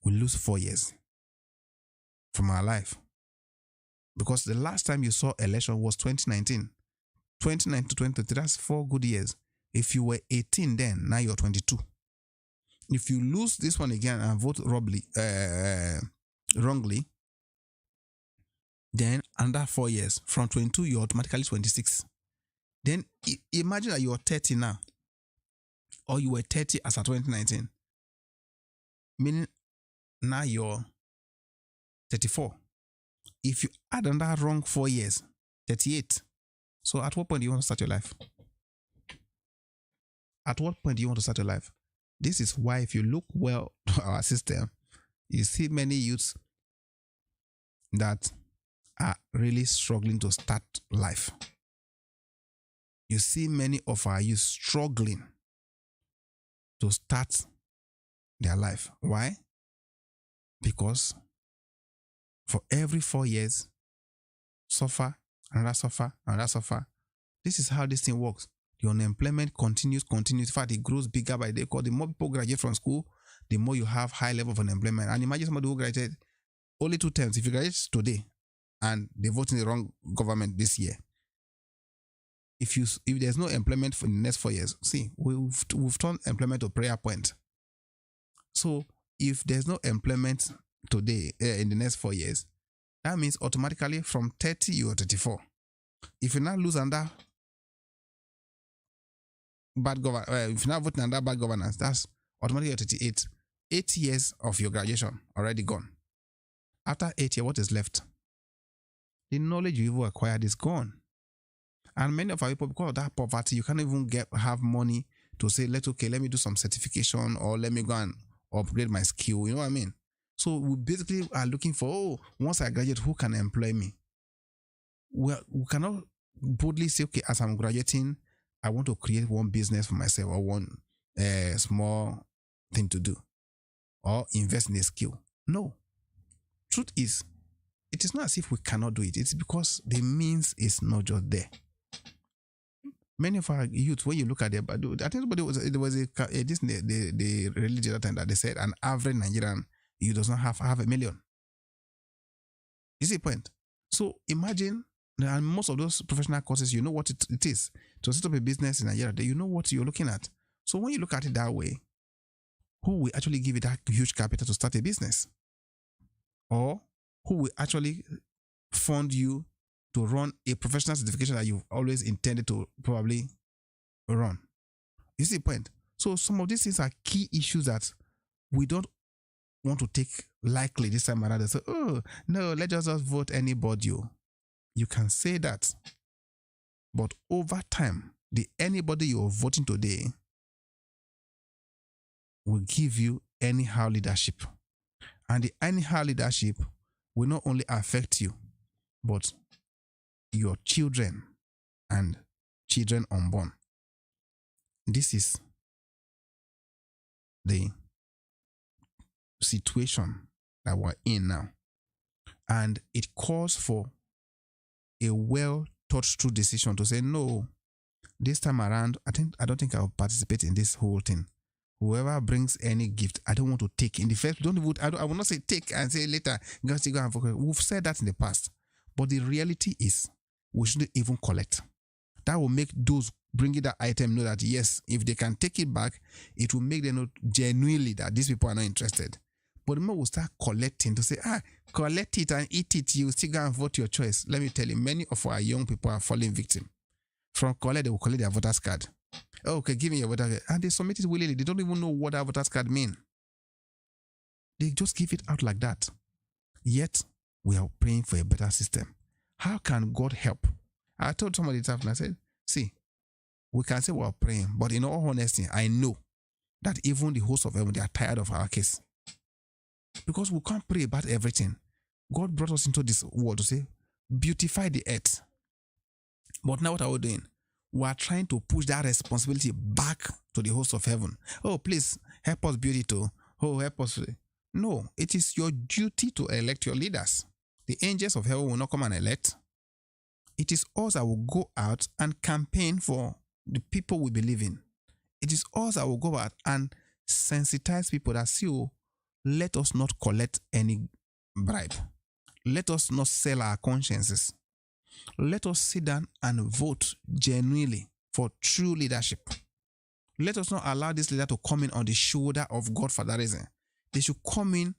we lose 4 years from our life. Because the last time you saw election was 2019. 2019 to 2023, that's 4 good years. If you were 18 then, now you're 22. If you lose this one again and vote wrongly, then under 4 years, from 22, you're automatically 26. Then imagine that you're 30 now, or you were 30 as of 2019, meaning now you're 34. If you add another wrong 4 years, 38. So at what point do you want to start your life? At what point do you want to start your life? This is why if you look well to our system, you see many youths that are really struggling to start life. You see many of our youth struggling to start their life. Why? Because for every 4 years, suffer, another suffer, another suffer. This is how this thing works. The unemployment continues. In fact, it grows bigger by the day because the more people graduate from school, the more you have high level of unemployment. And imagine somebody who graduated only 2 terms. If you graduate today and they vote in the wrong government this year, if there's no employment for the next 4 years, see, we've turned employment to prayer point. So if there's no employment today in the next 4 years, that means automatically from 30 you are 34. If you now lose under bad governance, if you now vote under bad governance, that's automatically 38. 8 years of your graduation already gone. After 8 years, what is left? The knowledge you even acquired is gone. And many of our people, because of that poverty, you can't even have money to say, let me do some certification or let me go and upgrade my skill. You know what I mean? So we basically are looking for, once I graduate, who can employ me? We cannot boldly say, okay, as I'm graduating, I want to create one business for myself or one small thing to do or invest in a skill. No. Truth is, it is not as if we cannot do it. It's because the means is not just there. Many of our youth, when you look at them, I think there was the religion that time that they said an average Nigerian youth does not have $500,000. You see the point? So imagine, and most of those professional courses, you know what it is to set up a business in Nigeria. You know what you're looking at. So when you look at it that way, who will actually give you that huge capital to start a business? Or who will actually fund you to run a professional certification that you've always intended to probably run? You see the point? So some of these things are key issues that we don't want to take lightly this time around. They say, oh, no, let's just vote anybody. You can say that. But over time, the anybody you're voting today will give you anyhow leadership. And the anyhow leadership will not only affect you, but your children and children unborn. This is the situation that we're in now. And it calls for a well thought through decision to say, no, this time around, I don't think I'll participate in this whole thing. Whoever brings any gift, I don't want to take. In the first, I will not say take and say later, go and focus. We've said that in the past. But the reality is, we shouldn't even collect. That will make those bringing that item know that, yes, if they can take it back, it will make them know genuinely that these people are not interested. But the more we start collecting to say, collect it and eat it, you still go and vote your choice. Let me tell you, many of our young people are falling victim. From collect, they will collect their voter's card. Oh, okay, give me your voter's card. And they submit it willingly. They don't even know what that voter's card means. They just give it out like that. Yet, we are praying for a better system. How can God help? I told somebody this afternoon, I said, see, we can say we're praying, but in all honesty, I know that even the hosts of heaven, they are tired of our case. Because we can't pray about everything. God brought us into this world to say, beautify the earth. But now what are we doing? We are trying to push that responsibility back to the host of heaven. Oh, please, help us build it too. Oh, help us. No, it is your duty to elect your leaders. The angels of heaven will not come and elect. It is us that will go out and campaign for the people we believe in. It is us that will go out and sensitize people that see, oh, let us not collect any bribe. Let us not sell our consciences. Let us sit down and vote genuinely for true leadership. Let us not allow this leader to come in on the shoulder of Godfatherism. They should come in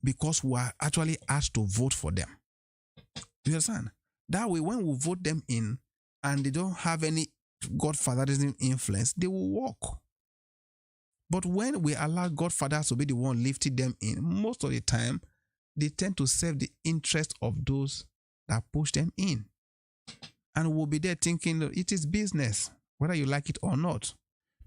because we are actually asked to vote for them. You understand? That way, when we vote them in and they don't have any Godfatherism influence, they will walk. But when we allow Godfathers to be the one lifting them in, most of the time, they tend to serve the interest of those that push them in. And we'll be there thinking it is business, whether you like it or not.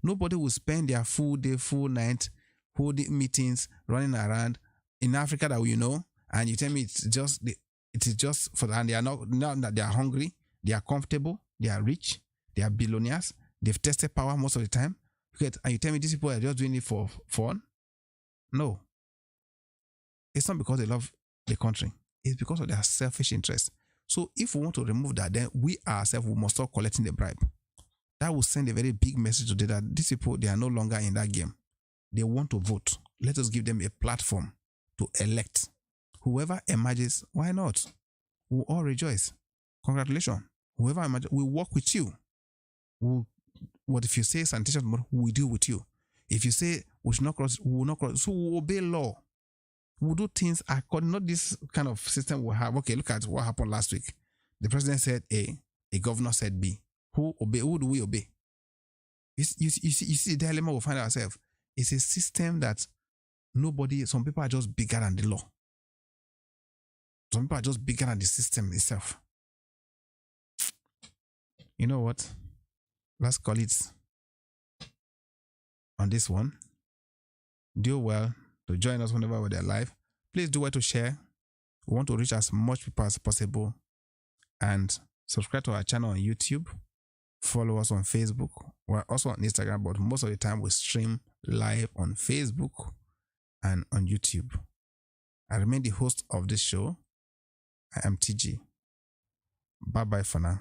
Nobody will spend their full day, full night, holding meetings, running around in Africa that we know, and you tell me it is just for that. And they are not that they are hungry, they are comfortable, they are rich, they are billionaires, they've tested power most of the time. And you tell me these people are just doing it for fun? No. It's not because they love the country. It's because of their selfish interest. So if we want to remove that, then we ourselves we must start collecting the bribe. That will send a very big message today that these people, they are no longer in that game. They want to vote. Let us give them a platform to elect. Whoever emerges, why not? We'll all rejoice. Congratulations. Whoever emerges, we'll work with you. What if you say sanitation, we do with you. If you say we should not cross, we will not cross. So we'll obey law. We'll do things according, not this kind of system we have. Okay, look at what happened last week. The president said A, the governor said B. Who do we obey? You see the dilemma we find ourselves. It's a system that some people are just bigger than the law. Some people are just bigger than the system itself. You know what? Let's call it on this one. Do well to join us whenever we're live. Please do well to share. We want to reach as much people as possible. And subscribe to our channel on YouTube. Follow us on Facebook. We're also on Instagram, but most of the time we stream live on Facebook and on YouTube. I remain the host of this show. I am TG. Bye-bye for now.